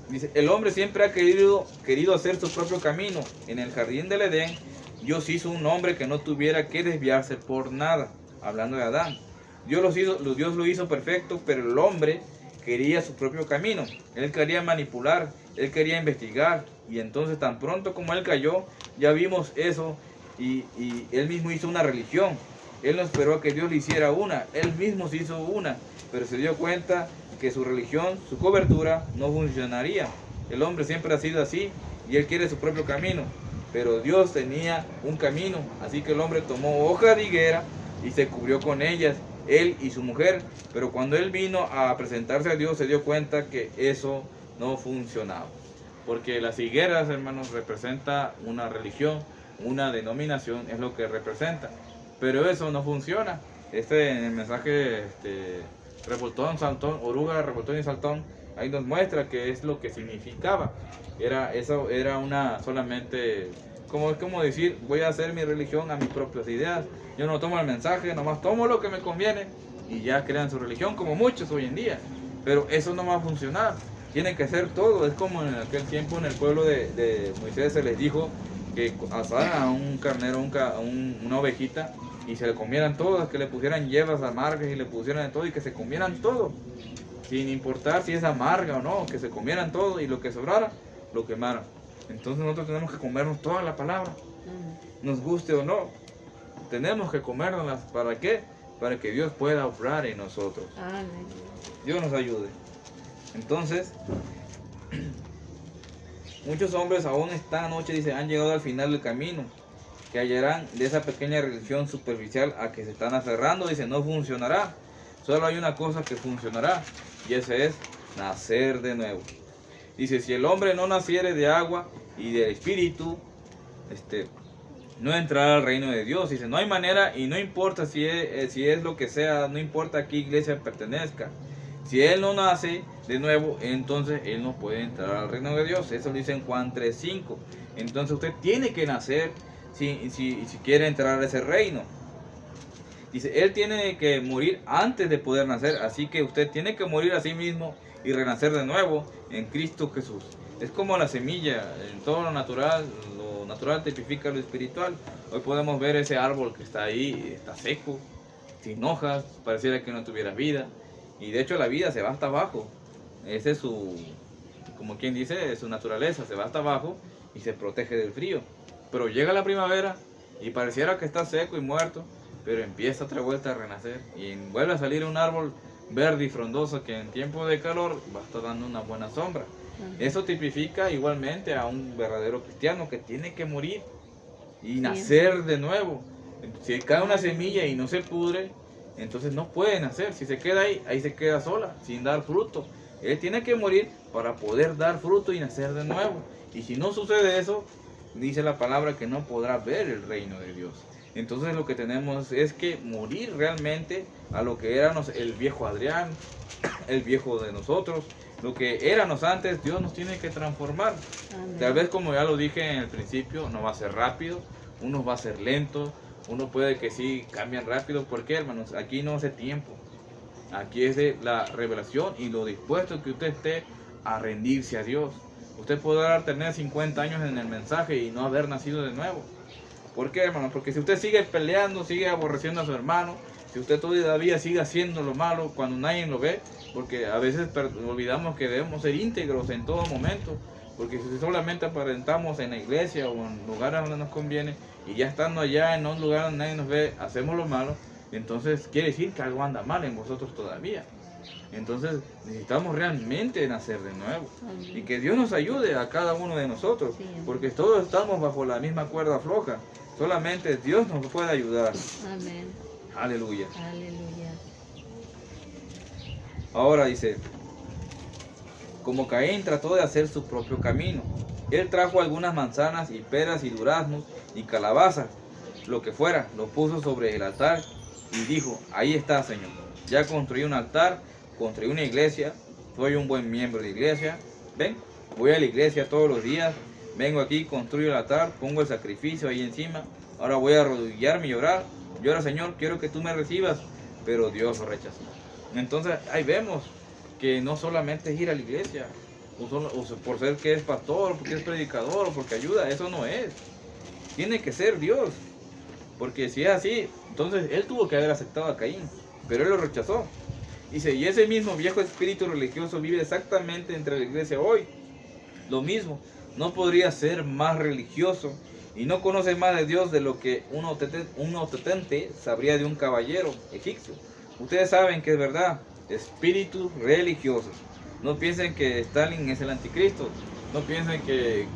Dice, el hombre siempre ha querido hacer su propio camino. En el jardín del Edén, Dios hizo un hombre que no tuviera que desviarse por nada. Hablando de Adán. Dios lo hizo perfecto, pero el hombre quería su propio camino. Él quería manipular, él quería investigar. Y entonces tan pronto como él cayó, ya vimos eso. Y él mismo hizo una religión. Él no esperó a que Dios le hiciera una. Él mismo se hizo una. Pero se dio cuenta que su religión, su cobertura, no funcionaría. El hombre siempre ha sido así y él quiere su propio camino. Pero Dios tenía un camino. Así que el hombre tomó hoja de higuera y se cubrió con ellas, él y su mujer. Pero cuando él vino a presentarse a Dios, se dio cuenta que eso no funcionaba. Porque las higueras, hermanos, representa una religión, una denominación, es lo que representa. Pero eso no funciona. En el mensaje Revoltón, Saltón, Oruga, Revoltón y Saltón, ahí nos muestra que es lo que significaba. Eso era una solamente, es como decir, voy a hacer mi religión a mis propias ideas. Yo no tomo el mensaje, nomás tomo lo que me conviene y ya crean su religión, como muchos hoy en día. Pero eso no va a funcionar. Tienen que hacer todo. Es como en aquel tiempo en el pueblo de Moisés se les dijo que asaran a un carnero, una ovejita, y se le comieran todas, que le pusieran hierbas amargas y le pusieran de todo y que se comieran todo, sin importar si es amarga o no, que se comieran todo y lo que sobrara, lo quemaran. Entonces nosotros tenemos que comernos toda la palabra, nos guste o no, tenemos que comérnoslas. ¿Para qué? Para que Dios pueda obrar en nosotros. Amén. Dios nos ayude. Entonces, muchos hombres aún esta noche, dice, han llegado al final del camino, que hallarán de esa pequeña religión superficial a que se están aferrando. Dice, no funcionará. Solo hay una cosa que funcionará, y ese es nacer de nuevo. Dice, si el hombre no naciere de agua y del espíritu, no entrará al reino de Dios. Dice, no hay manera, y no importa si es lo que sea, no importa a qué iglesia pertenezca. Si él no nace de nuevo, entonces él no puede entrar al reino de Dios. Eso lo dice en Juan 3:5. Entonces usted tiene que nacer si quiere entrar a ese reino. Dice, él tiene que morir antes de poder nacer, así que usted tiene que morir a sí mismo y renacer de nuevo en Cristo Jesús. Es como la semilla, en todo lo natural tipifica lo espiritual. Hoy podemos ver ese árbol que está ahí, está seco, sin hojas, pareciera que no tuviera vida, y de hecho la vida se va hasta abajo. Ese es como quien dice, su naturaleza, se va hasta abajo y se protege del frío. Pero llega la primavera y pareciera que está seco y muerto, pero empieza otra vuelta a renacer y vuelve a salir un árbol verde y frondoso que en tiempo de calor va a estar dando una buena sombra. Eso tipifica igualmente a un verdadero cristiano que tiene que morir y nacer de nuevo. Si cae una semilla y no se pudre, entonces no puede nacer. Si se queda ahí se queda sola, sin dar fruto. Él tiene que morir para poder dar fruto y nacer de nuevo. Y si no sucede eso, dice la palabra que no podrá ver el reino de Dios. Entonces lo que tenemos es que morir realmente a lo que éramos el viejo Adrián, el viejo de nosotros, lo que éramos antes. Dios nos tiene que transformar. Amén. Tal vez, como ya lo dije en el principio, no va a ser rápido, uno va a ser lento, uno puede que sí cambian rápido. ¿Por qué, hermanos? Aquí no hace tiempo. Aquí es de la revelación y lo dispuesto que usted esté a rendirse a Dios. Usted podrá tener 50 años en el mensaje y no haber nacido de nuevo. ¿Por qué, hermano? Porque si usted sigue peleando, sigue aborreciendo a su hermano, si usted todavía sigue haciendo lo malo cuando nadie lo ve, porque a veces olvidamos que debemos ser íntegros en todo momento, porque si solamente aparentamos en la iglesia o en lugares donde nos conviene y ya estando allá en un lugar donde nadie nos ve, hacemos lo malo, entonces quiere decir que algo anda mal en vosotros todavía. Entonces necesitamos realmente nacer de nuevo. Amén. Y que Dios nos ayude a cada uno de nosotros, sí, porque todos estamos bajo la misma cuerda floja. Solamente Dios nos puede ayudar. Amén. Aleluya. Aleluya. Ahora dice, como Caín trató de hacer su propio camino. Él trajo algunas manzanas y peras y duraznos y calabazas, lo que fuera, lo puso sobre el altar y dijo, ahí está, Señor, ya construí un altar, construí una iglesia, soy un buen miembro de iglesia, ven, voy a la iglesia todos los días, vengo aquí, construyo el altar, pongo el sacrificio ahí encima, ahora voy a arrodillarme y orar, y ahora, Señor, quiero que tú me recibas, pero Dios lo rechazó. Entonces ahí vemos que no solamente es ir a la iglesia, o por ser que es pastor, porque es predicador, o porque ayuda, eso no es. Tiene que ser Dios. Porque si es así, entonces él tuvo que haber aceptado a Caín, pero él lo rechazó. Dice, y ese mismo viejo espíritu religioso vive exactamente entre la iglesia hoy. Lo mismo, no podría ser más religioso y no conoce más de Dios de lo que un ototente sabría de un caballero egipcio. Ustedes saben que es verdad, espíritus religiosos. No piensen que Stalin es el anticristo, no piensen que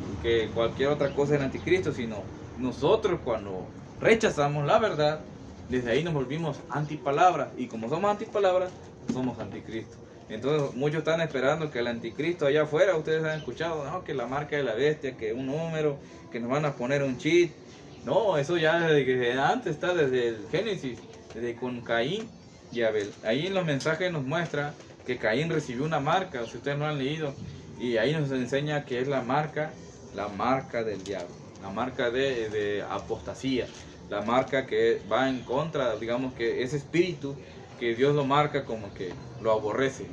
cualquier otra cosa es el anticristo, sino nosotros cuando rechazamos la verdad, desde ahí nos volvimos antipalabras, y como somos antipalabras, somos anticristo. Entonces muchos están esperando que el anticristo allá afuera, ustedes han escuchado, no, que la marca de la bestia, que un número, que nos van a poner un cheat. No, eso ya desde antes está, desde el Génesis, desde con Caín y Abel. Ahí en los mensajes nos muestra que Caín recibió una marca, si ustedes no han leído, y ahí nos enseña que es la marca del diablo, la marca de apostasía, la marca que va en contra, digamos que ese espíritu que Dios lo marca como que lo aborrece,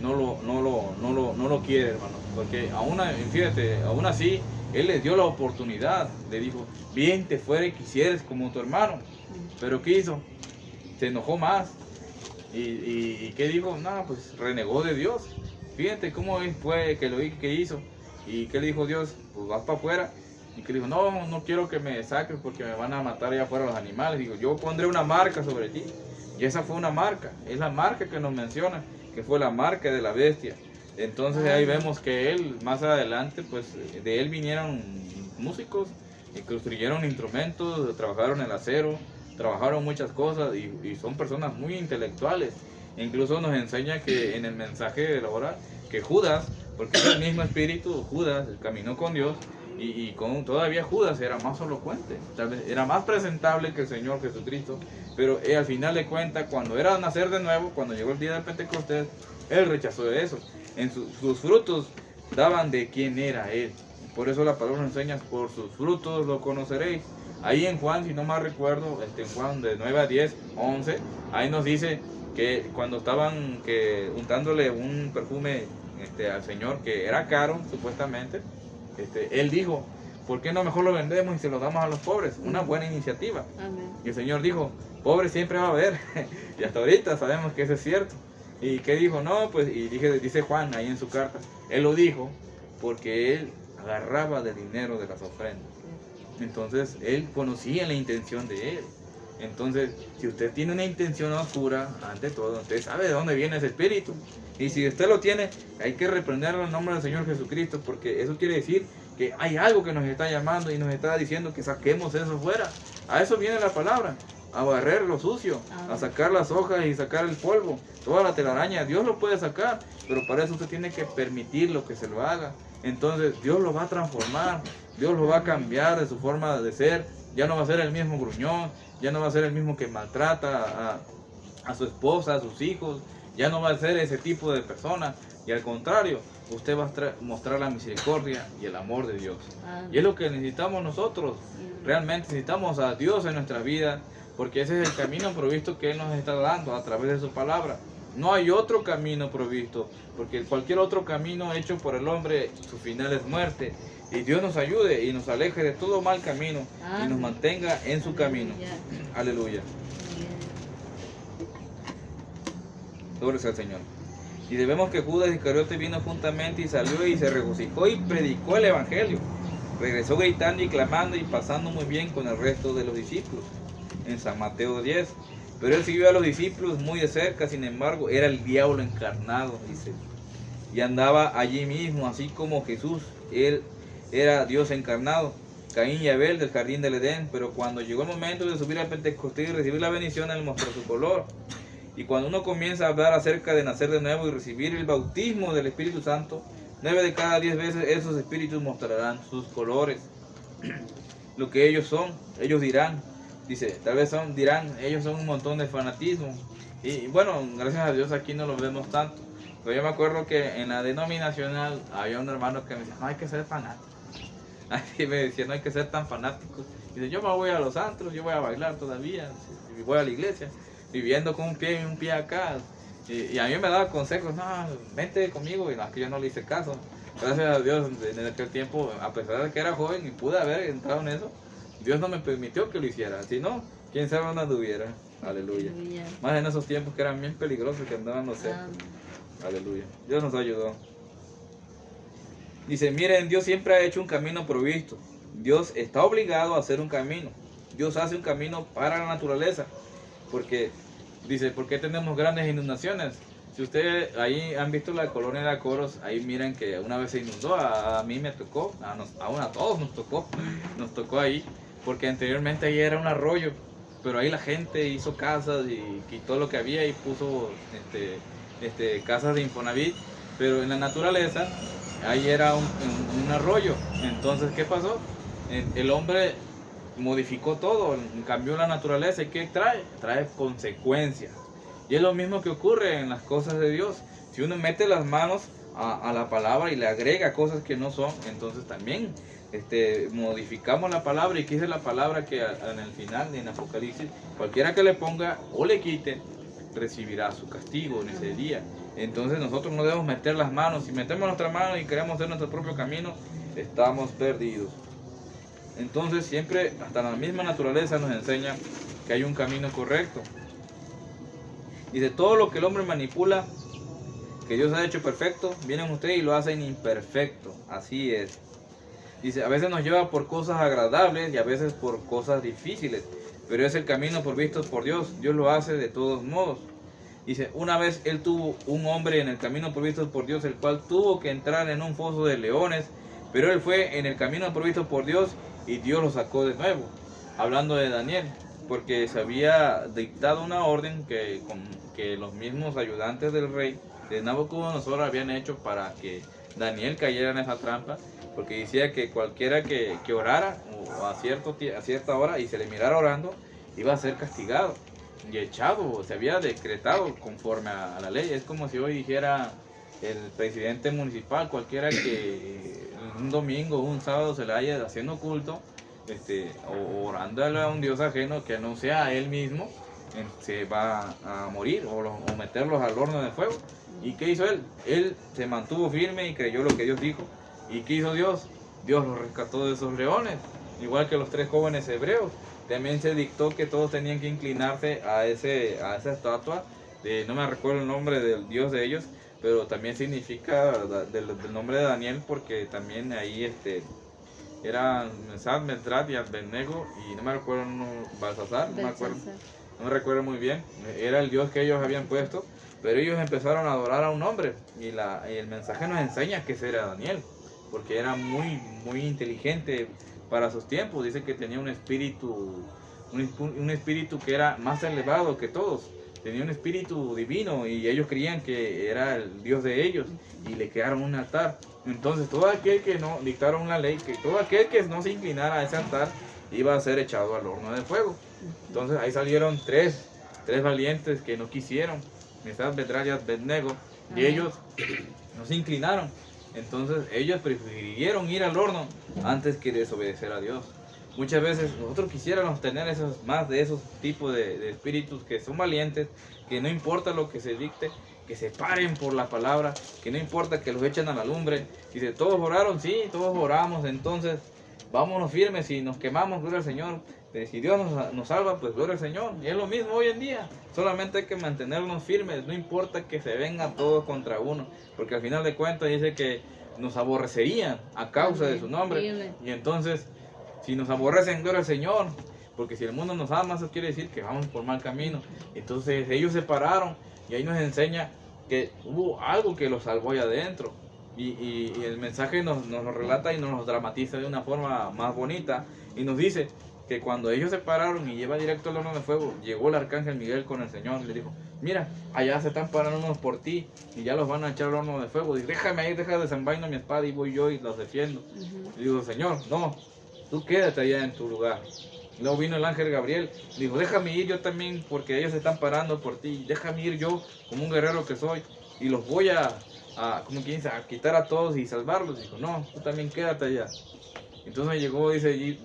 no lo quiere, hermano, porque aún así Él les dio la oportunidad, le dijo, bien te fuera y quisieres como tu hermano, pero ¿qué hizo? Se enojó más. ¿Y qué dijo? No, pues renegó de Dios. Fíjate cómo fue que hizo. ¿Y qué le dijo Dios? Pues vas para afuera. Y que le dijo, no quiero que me saques porque me van a matar allá afuera los animales. Digo, yo pondré una marca sobre ti. Y esa fue una marca. Es la marca que nos menciona, que fue la marca de la bestia. Entonces ahí vemos que él, más adelante, pues de él vinieron músicos y construyeron instrumentos, trabajaron el acero, trabajaron muchas cosas y son personas muy intelectuales. Incluso nos enseña que en el mensaje de la hora, que Judas, porque es el mismo espíritu, Judas caminó con Dios y todavía Judas era más elocuente, tal vez era más presentable que el Señor Jesucristo, pero al final de cuentas, cuando era nacer de nuevo, cuando llegó el día de Pentecostés, él rechazó eso. En sus frutos daban de quién era él. Por eso la palabra nos enseña, por sus frutos lo conoceréis. Ahí en Juan, si no mal recuerdo, en Juan de 9 a 10, 11, ahí nos dice que cuando estaban untándole un perfume al Señor, que era caro, supuestamente, Él dijo, ¿por qué no mejor lo vendemos y se lo damos a los pobres? Una buena iniciativa. Amén. Y el Señor dijo, pobre siempre va a haber. Y hasta ahorita sabemos que eso es cierto. ¿Y qué dijo? No, pues, y dice Juan ahí en su carta, Él lo dijo porque Él agarraba del dinero de las ofrendas. Entonces él conocía la intención de él. Entonces, si usted tiene una intención oscura, ante todo, usted sabe de dónde viene ese espíritu. Y si usted lo tiene, hay que reprenderlo en nombre del Señor Jesucristo, porque eso quiere decir que hay algo que nos está llamando y nos está diciendo que saquemos eso fuera. A eso viene la palabra, a barrer lo sucio, a sacar las hojas y sacar el polvo, toda la telaraña. Dios lo puede sacar, pero para eso usted tiene que permitirlo que se lo haga. Entonces Dios lo va a transformar, Dios lo va a cambiar de su forma de ser. Ya no va a ser el mismo gruñón, ya no va a ser el mismo que maltrata a su esposa, a sus hijos, ya no va a ser ese tipo de persona. Y al contrario, usted va a mostrar la misericordia y el amor de Dios. Y es lo que necesitamos nosotros. Realmente necesitamos a Dios en nuestras vidas, porque ese es el camino provisto que Él nos está dando a través de su palabra. No hay otro camino provisto, porque cualquier otro camino hecho por el hombre, su final es muerte. Y Dios nos ayude y nos aleje de todo mal camino y nos mantenga en su camino. Aleluya. Gloria sea al Señor. Y debemos que Judas Iscariote vino juntamente y salió y se regocijó y predicó el evangelio. Regresó gritando y clamando y pasando muy bien con el resto de los discípulos. En San Mateo 10. Pero él siguió a los discípulos muy de cerca, sin embargo, era el diablo encarnado, dice. Y andaba allí mismo, así como Jesús, él era Dios encarnado. Caín y Abel del jardín del Edén, pero cuando llegó el momento de subir al Pentecostés y recibir la bendición, él mostró su color. Y cuando uno comienza a hablar acerca de nacer de nuevo y recibir el bautismo del Espíritu Santo, 9 de cada 10 veces esos espíritus mostrarán sus colores, lo que ellos son. Ellos dirán, dice, tal vez dirán, ellos son un montón de fanatismo. Y bueno, gracias a Dios aquí no lo vemos tanto. Pero yo me acuerdo que en la denominacional había un hermano que me decía, no hay que ser fanático. Así me decía, no hay que ser tan fanático. Dice, yo me voy a los antros, yo voy a bailar todavía, y voy a la iglesia, viviendo con un pie acá. Y a mí me daba consejos, no, vente conmigo, y no, que yo no le hice caso. Gracias a Dios, en aquel tiempo, a pesar de que era joven y pude haber entrado en eso, Dios no me permitió que lo hiciera. Si no, quién sabe dónde anduviera. Aleluya. Aleluya. Más en esos tiempos que eran bien peligrosos, que andaban los cerros. Aleluya. Dios nos ayudó. Dice, miren, Dios siempre ha hecho un camino provisto. Dios está obligado a hacer un camino. Dios hace un camino para la naturaleza. Porque, dice, ¿por qué tenemos grandes inundaciones? Si ustedes ahí han visto la colonia de Acoros, ahí miran que una vez se inundó, a mí me tocó, a todos nos tocó ahí, porque anteriormente ahí era un arroyo, pero ahí la gente hizo casas y quitó lo que había y puso casas de Infonavit, pero en la naturaleza ahí era un arroyo. Entonces, ¿qué pasó? El hombre modificó todo, cambió la naturaleza. ¿Y qué trae? Trae consecuencias. Y es lo mismo que ocurre en las cosas de Dios. Si uno mete las manos a la palabra y le agrega cosas que no son, entonces también modificamos la palabra. Y que dice la palabra que en el final, en Apocalipsis, cualquiera que le ponga o le quite, recibirá su castigo en ese día. Entonces nosotros no debemos meter las manos. Si metemos nuestra mano y queremos hacer nuestro propio camino, estamos perdidos. Entonces siempre, hasta la misma naturaleza nos enseña que hay un camino correcto. Y de todo lo que el hombre manipula, que Dios ha hecho perfecto, vienen ustedes y lo hacen imperfecto. Así es. Dice, a veces nos lleva por cosas agradables y a veces por cosas difíciles, pero es el camino provisto por Dios. Dios lo hace de todos modos. Dice, una vez él tuvo un hombre en el camino provisto por Dios, el cual tuvo que entrar en un foso de leones, pero él fue en el camino provisto por Dios y Dios lo sacó de nuevo. Hablando de Daniel, porque se había dictado una orden que los mismos ayudantes del rey de Nabucodonosor habían hecho para que Daniel cayera en esa trampa, porque decía que cualquiera que orara a cierta hora y se le mirara orando, iba a ser castigado y echado. Se había decretado conforme a la ley. Es como si hoy dijera el presidente municipal, cualquiera que un domingo o un sábado se le haya haciendo culto, o orándole a un Dios ajeno que no sea a él mismo, se va a morir o meterlos al horno de fuego. ¿Y qué hizo él? Él se mantuvo firme y creyó lo que Dios dijo. ¿Y qué hizo Dios? Dios los rescató de esos leones, igual que los 3 jóvenes hebreos. También se dictó que todos tenían que inclinarse a esa estatua, no me recuerdo el nombre del Dios de ellos, pero también significa del nombre de Daniel, porque también ahí eran Mesad, Medrat y Abednego, y no me recuerdo, Balsasar, no me recuerdo muy bien, era el Dios que ellos habían puesto, pero ellos empezaron a adorar a un hombre, y el mensaje nos enseña que ese era Daniel, porque era muy, muy inteligente para sus tiempos. Dice que tenía un espíritu que era más elevado que todos, tenía un espíritu divino, y ellos creían que era el Dios de ellos, y le crearon un altar. Entonces todo aquel que no dictaron una ley, que todo aquel que no se inclinara a ese altar iba a ser echado al horno de fuego. Entonces ahí salieron tres valientes que no quisieron, Mesad, Medrat y Abednego, y ellos no se inclinaron. Entonces ellos prefirieron ir al horno antes que desobedecer a Dios. Muchas veces nosotros quisiéramos tener más de esos tipos de espíritus que son valientes, que no importa lo que se dicte, que se paren por la palabra, que no importa que los echen a la lumbre. Dice, ¿todos oraron? Sí, todos oramos. Entonces vámonos firmes y nos quemamos, gloria al Señor. Si Dios nos salva, pues gloria al Señor. Y es lo mismo hoy en día. Solamente hay que mantenernos firmes. No importa que se vengan todos contra uno. Porque al final de cuentas dice que nos aborrecerían a causa de su nombre. Y entonces, si nos aborrecen, gloria al Señor. Porque si el mundo nos ama, eso quiere decir que vamos por mal camino. Entonces ellos se pararon. Y ahí nos enseña que hubo algo que los salvó allá adentro. Y el mensaje nos lo relata y nos lo dramatiza de una forma más bonita. Y nos dice que cuando ellos se pararon y lleva directo al horno de fuego, llegó el arcángel Miguel con el Señor y le dijo, mira, allá se están parando unos por ti y ya los van a echar al horno de fuego. Dice, déjame ahí, deja desenvaino mi espada y voy yo y los defiendo. Y digo, Señor, no, tú quédate allá en tu lugar. Luego vino el ángel Gabriel, dijo, déjame ir yo también porque ellos se están parando por ti, déjame ir yo como un guerrero que soy y los voy como quien dice, a quitar a todos y salvarlos. Dijo, no, tú también quédate allá. Entonces llegó, dice,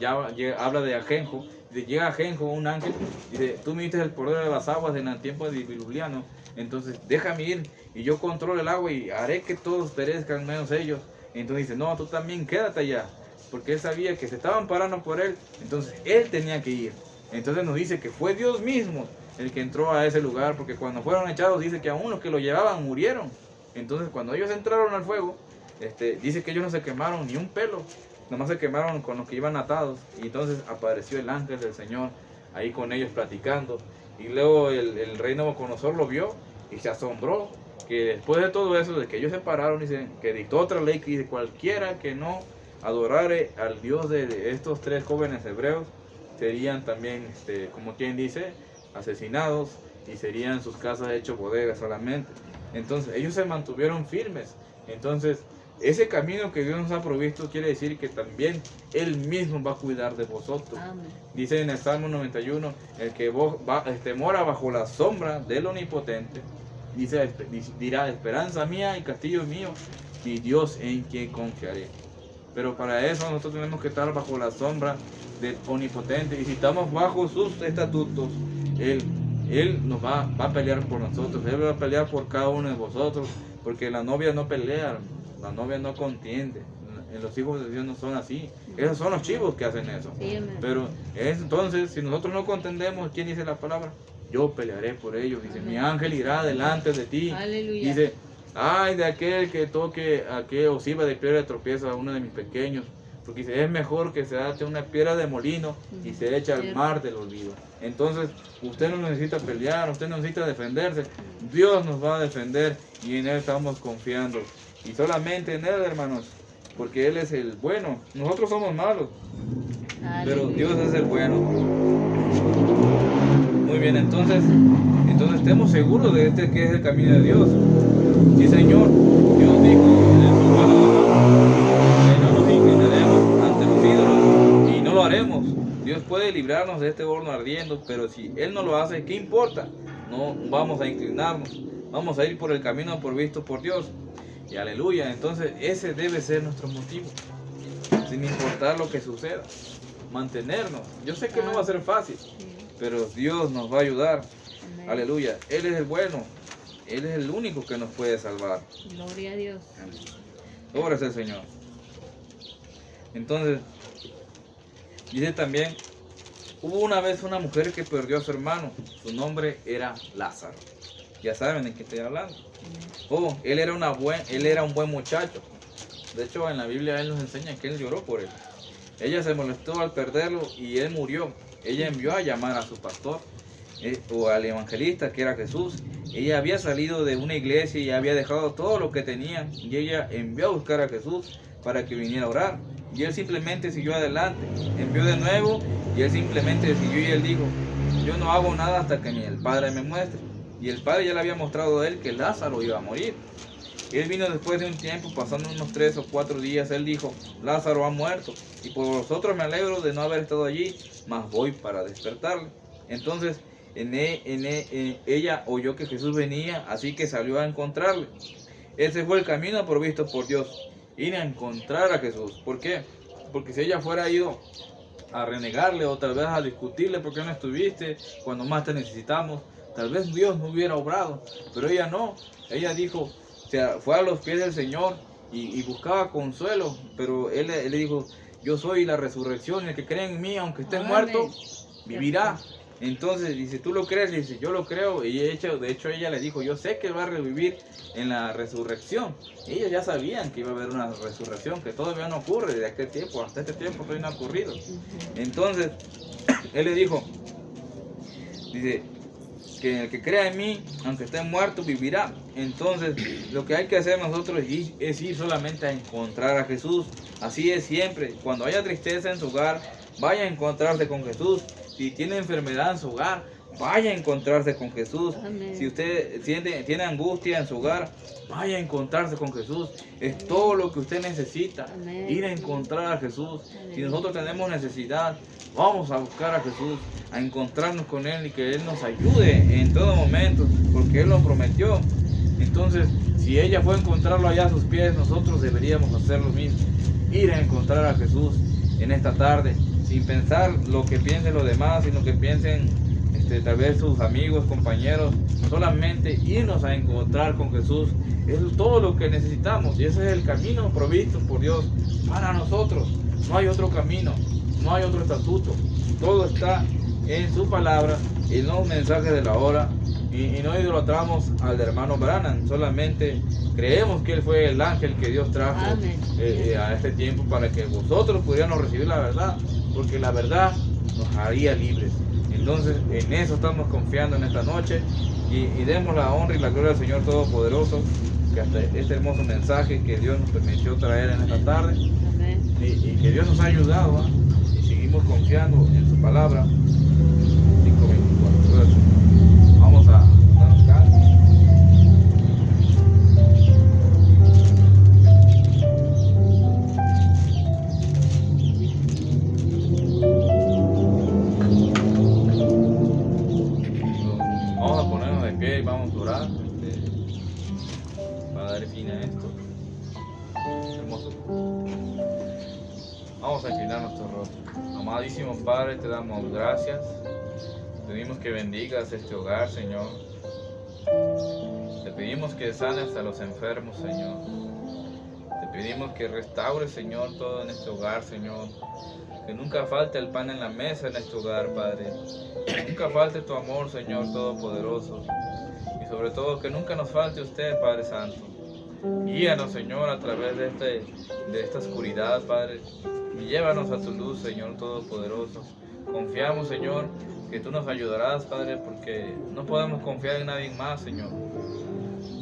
habla de Ajenjo, dice, llega Ajenjo, un ángel, dice, tú me diste el poder de las aguas en el tiempo de Diluviano, entonces déjame ir y yo controlo el agua y haré que todos perezcan menos ellos. Entonces dice, no, tú también quédate allá. Porque él sabía que se estaban parando por él, entonces él tenía que ir. Entonces nos dice que fue Dios mismo el que entró a ese lugar, porque cuando fueron echados dice que aún los que lo llevaban murieron. Entonces cuando ellos entraron al fuego, dice que ellos no se quemaron ni un pelo, nomás se quemaron con los que iban atados. Y entonces apareció el ángel del Señor ahí con ellos platicando. Y luego el rey Nabucodonosor lo vio y se asombró, que después de todo eso, de que ellos se pararon, dice que dictó otra ley que dice, cualquiera que no adorare al Dios de estos tres jóvenes hebreos serían también, como quien dice, asesinados y serían sus casas hechas bodegas solamente. Entonces ellos se mantuvieron firmes. Entonces ese camino que Dios nos ha provisto quiere decir que también Él mismo va a cuidar de vosotros. Amén. Dice en el Salmo 91, el que mora bajo la sombra del Omnipotente, dirá, esperanza mía y castillo mío, mi Dios en quien confiaré. Pero para eso nosotros tenemos que estar bajo la sombra del Omnipotente. Y si estamos bajo sus estatutos, Él nos va a pelear por nosotros. Él va a pelear por cada uno de vosotros. Porque la novia no pelea, la novia no contiende. Los hijos de Dios no son así. Esos son los chivos que hacen eso. Pero entonces, si nosotros no contendemos, ¿quién dice la palabra? Yo pelearé por ellos. Dice, mi ángel irá delante de ti. Aleluya. Dice, ay de aquel que toque o sirva de piedra de tropiezo a uno de mis pequeños, porque dice, es mejor que se ate una piedra de molino y se eche al mar del olvido. Entonces, usted no necesita pelear, usted no necesita defenderse, Dios nos va a defender y en Él estamos confiando. Y solamente en Él, hermanos, porque Él es el bueno, nosotros somos malos, pero Dios es el bueno. Muy bien, entonces estemos seguros de que es el camino de Dios. Sí, Señor, Dios dijo en su palabra que no nos inclinaremos ante los ídolos y no lo haremos. Dios puede librarnos de este horno ardiendo, pero si Él no lo hace, ¿qué importa? No vamos a inclinarnos, vamos a ir por el camino provisto por Dios. Y aleluya, entonces ese debe ser nuestro motivo, sin importar lo que suceda, mantenernos. Yo sé que no va a ser fácil, pero Dios nos va a ayudar. Amén. Aleluya, Él es el bueno, Él es el único que nos puede salvar. Gloria a Dios. Gloria al Señor. Entonces, dice también, hubo una vez una mujer que perdió a su hermano, su nombre era Lázaro. Ya saben de qué estoy hablando. Oh, él era un buen muchacho. De hecho, en la Biblia Él nos enseña que Él lloró por él. Ella se molestó al perderlo y él murió. Ella envió a llamar a su pastor o al evangelista que era Jesús. Ella había salido de una iglesia y había dejado todo lo que tenía y ella envió a buscar a Jesús para que viniera a orar. Y él simplemente siguió adelante. Envió de nuevo y él simplemente siguió y él dijo, yo no hago nada hasta que el Padre me muestre. Y el Padre ya le había mostrado a él que Lázaro iba a morir. Él vino después de un tiempo, pasando unos 3 o 4 días, él dijo, Lázaro ha muerto, y por vosotros me alegro de no haber estado allí, mas voy para despertarle. Entonces ella oyó que Jesús venía, así que salió a encontrarle. Ese fue el camino provisto por Dios, ir a encontrar a Jesús. ¿Por qué? Porque si ella fuera ido a renegarle o tal vez a discutirle por qué no estuviste cuando más te necesitamos, tal vez Dios no hubiera obrado, pero ella no. Ella dijo, fue a los pies del Señor y buscaba consuelo, pero él le dijo, yo soy la resurrección, el que cree en mí, aunque esté muerto, vivirá. Entonces dice, ¿tú lo crees? Dice, yo lo creo. Y de hecho ella le dijo, yo sé que va a revivir en la resurrección. Ellos ya sabían que iba a haber una resurrección, que todavía no ocurre de aquel tiempo, hasta este tiempo todavía no ha ocurrido. Entonces, él le dijo, dice, que el que crea en mí, aunque esté muerto, vivirá. Entonces, lo que hay que hacer nosotros es ir solamente a encontrar a Jesús. Así es siempre. Cuando haya tristeza en su hogar, vaya a encontrarse con Jesús. Si tiene enfermedad en su hogar, vaya a encontrarse con Jesús. Amén. Si usted tiene angustia en su hogar, vaya a encontrarse con Jesús. Es todo lo que usted necesita, Amén. ir a encontrar a Jesús. Amén. Si nosotros tenemos necesidad, vamos a buscar a Jesús, a encontrarnos con Él y que Él nos ayude en todo momento, porque Él lo prometió. Entonces, si ella fue a encontrarlo allá a sus pies, nosotros deberíamos hacer lo mismo, ir a encontrar a Jesús en esta tarde, sin pensar lo que piensen los demás, sino que piensen tal vez sus amigos, compañeros, solamente irnos a encontrar con Jesús. Es todo lo que necesitamos y ese es el camino provisto por Dios para nosotros. No hay otro camino, no hay otro estatuto, todo está en su palabra, en los mensajes de la hora. Y no idolatramos al hermano Branham, solamente creemos que él fue el ángel que Dios trajo a este tiempo para que vosotros pudiéramos recibir la verdad, porque la verdad nos haría libres. Entonces en eso estamos confiando en esta noche y demos la honra y la gloria al Señor Todopoderoso, que hasta este hermoso mensaje que Dios nos permitió traer en esta tarde. Amén. Y que Dios nos ha ayudado, ¿eh? Y seguimos confiando en su palabra. 5:24. Gloria al Señor. Vamos a dar un canto. Vamos a ponernos de pie y vamos a orar para dar fin a esto. Hermoso. Vamos a inclinar nuestro rostro. Amadísimo Padre, te damos gracias. Pedimos que bendigas este hogar, Señor. Te pedimos que sanes a los enfermos, Señor. Te pedimos que restaures, Señor, todo en este hogar, Señor. Que nunca falte el pan en la mesa en este hogar, Padre. Que nunca falte tu amor, Señor Todopoderoso. Y sobre todo, que nunca nos falte usted, Padre Santo. Guíanos, Señor, a través de esta oscuridad, Padre. Y llévanos a tu luz, Señor Todopoderoso. Confiamos, Señor, que tú nos ayudarás, Padre, porque no podemos confiar en nadie más, Señor.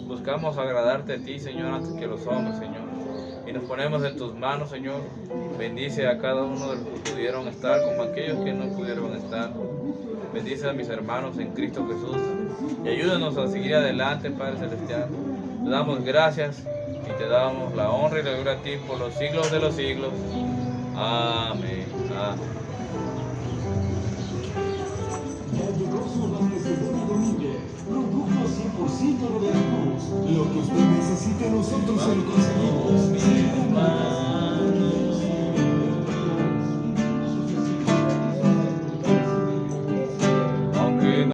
Buscamos agradarte a ti, Señor, antes que los hombres, Señor. Y nos ponemos en tus manos, Señor. Bendice a cada uno de los que pudieron estar, como aquellos que no pudieron estar. Bendice a mis hermanos en Cristo Jesús. Y ayúdanos a seguir adelante, Padre Celestial. Te damos gracias y te damos la honra y la gloria a ti por los siglos de los siglos. Amén. Amén. Ya llegó su abastecedor Domínguez, productos 100% de Veracruz. Lo que usted necesite nosotros se lo conseguimos.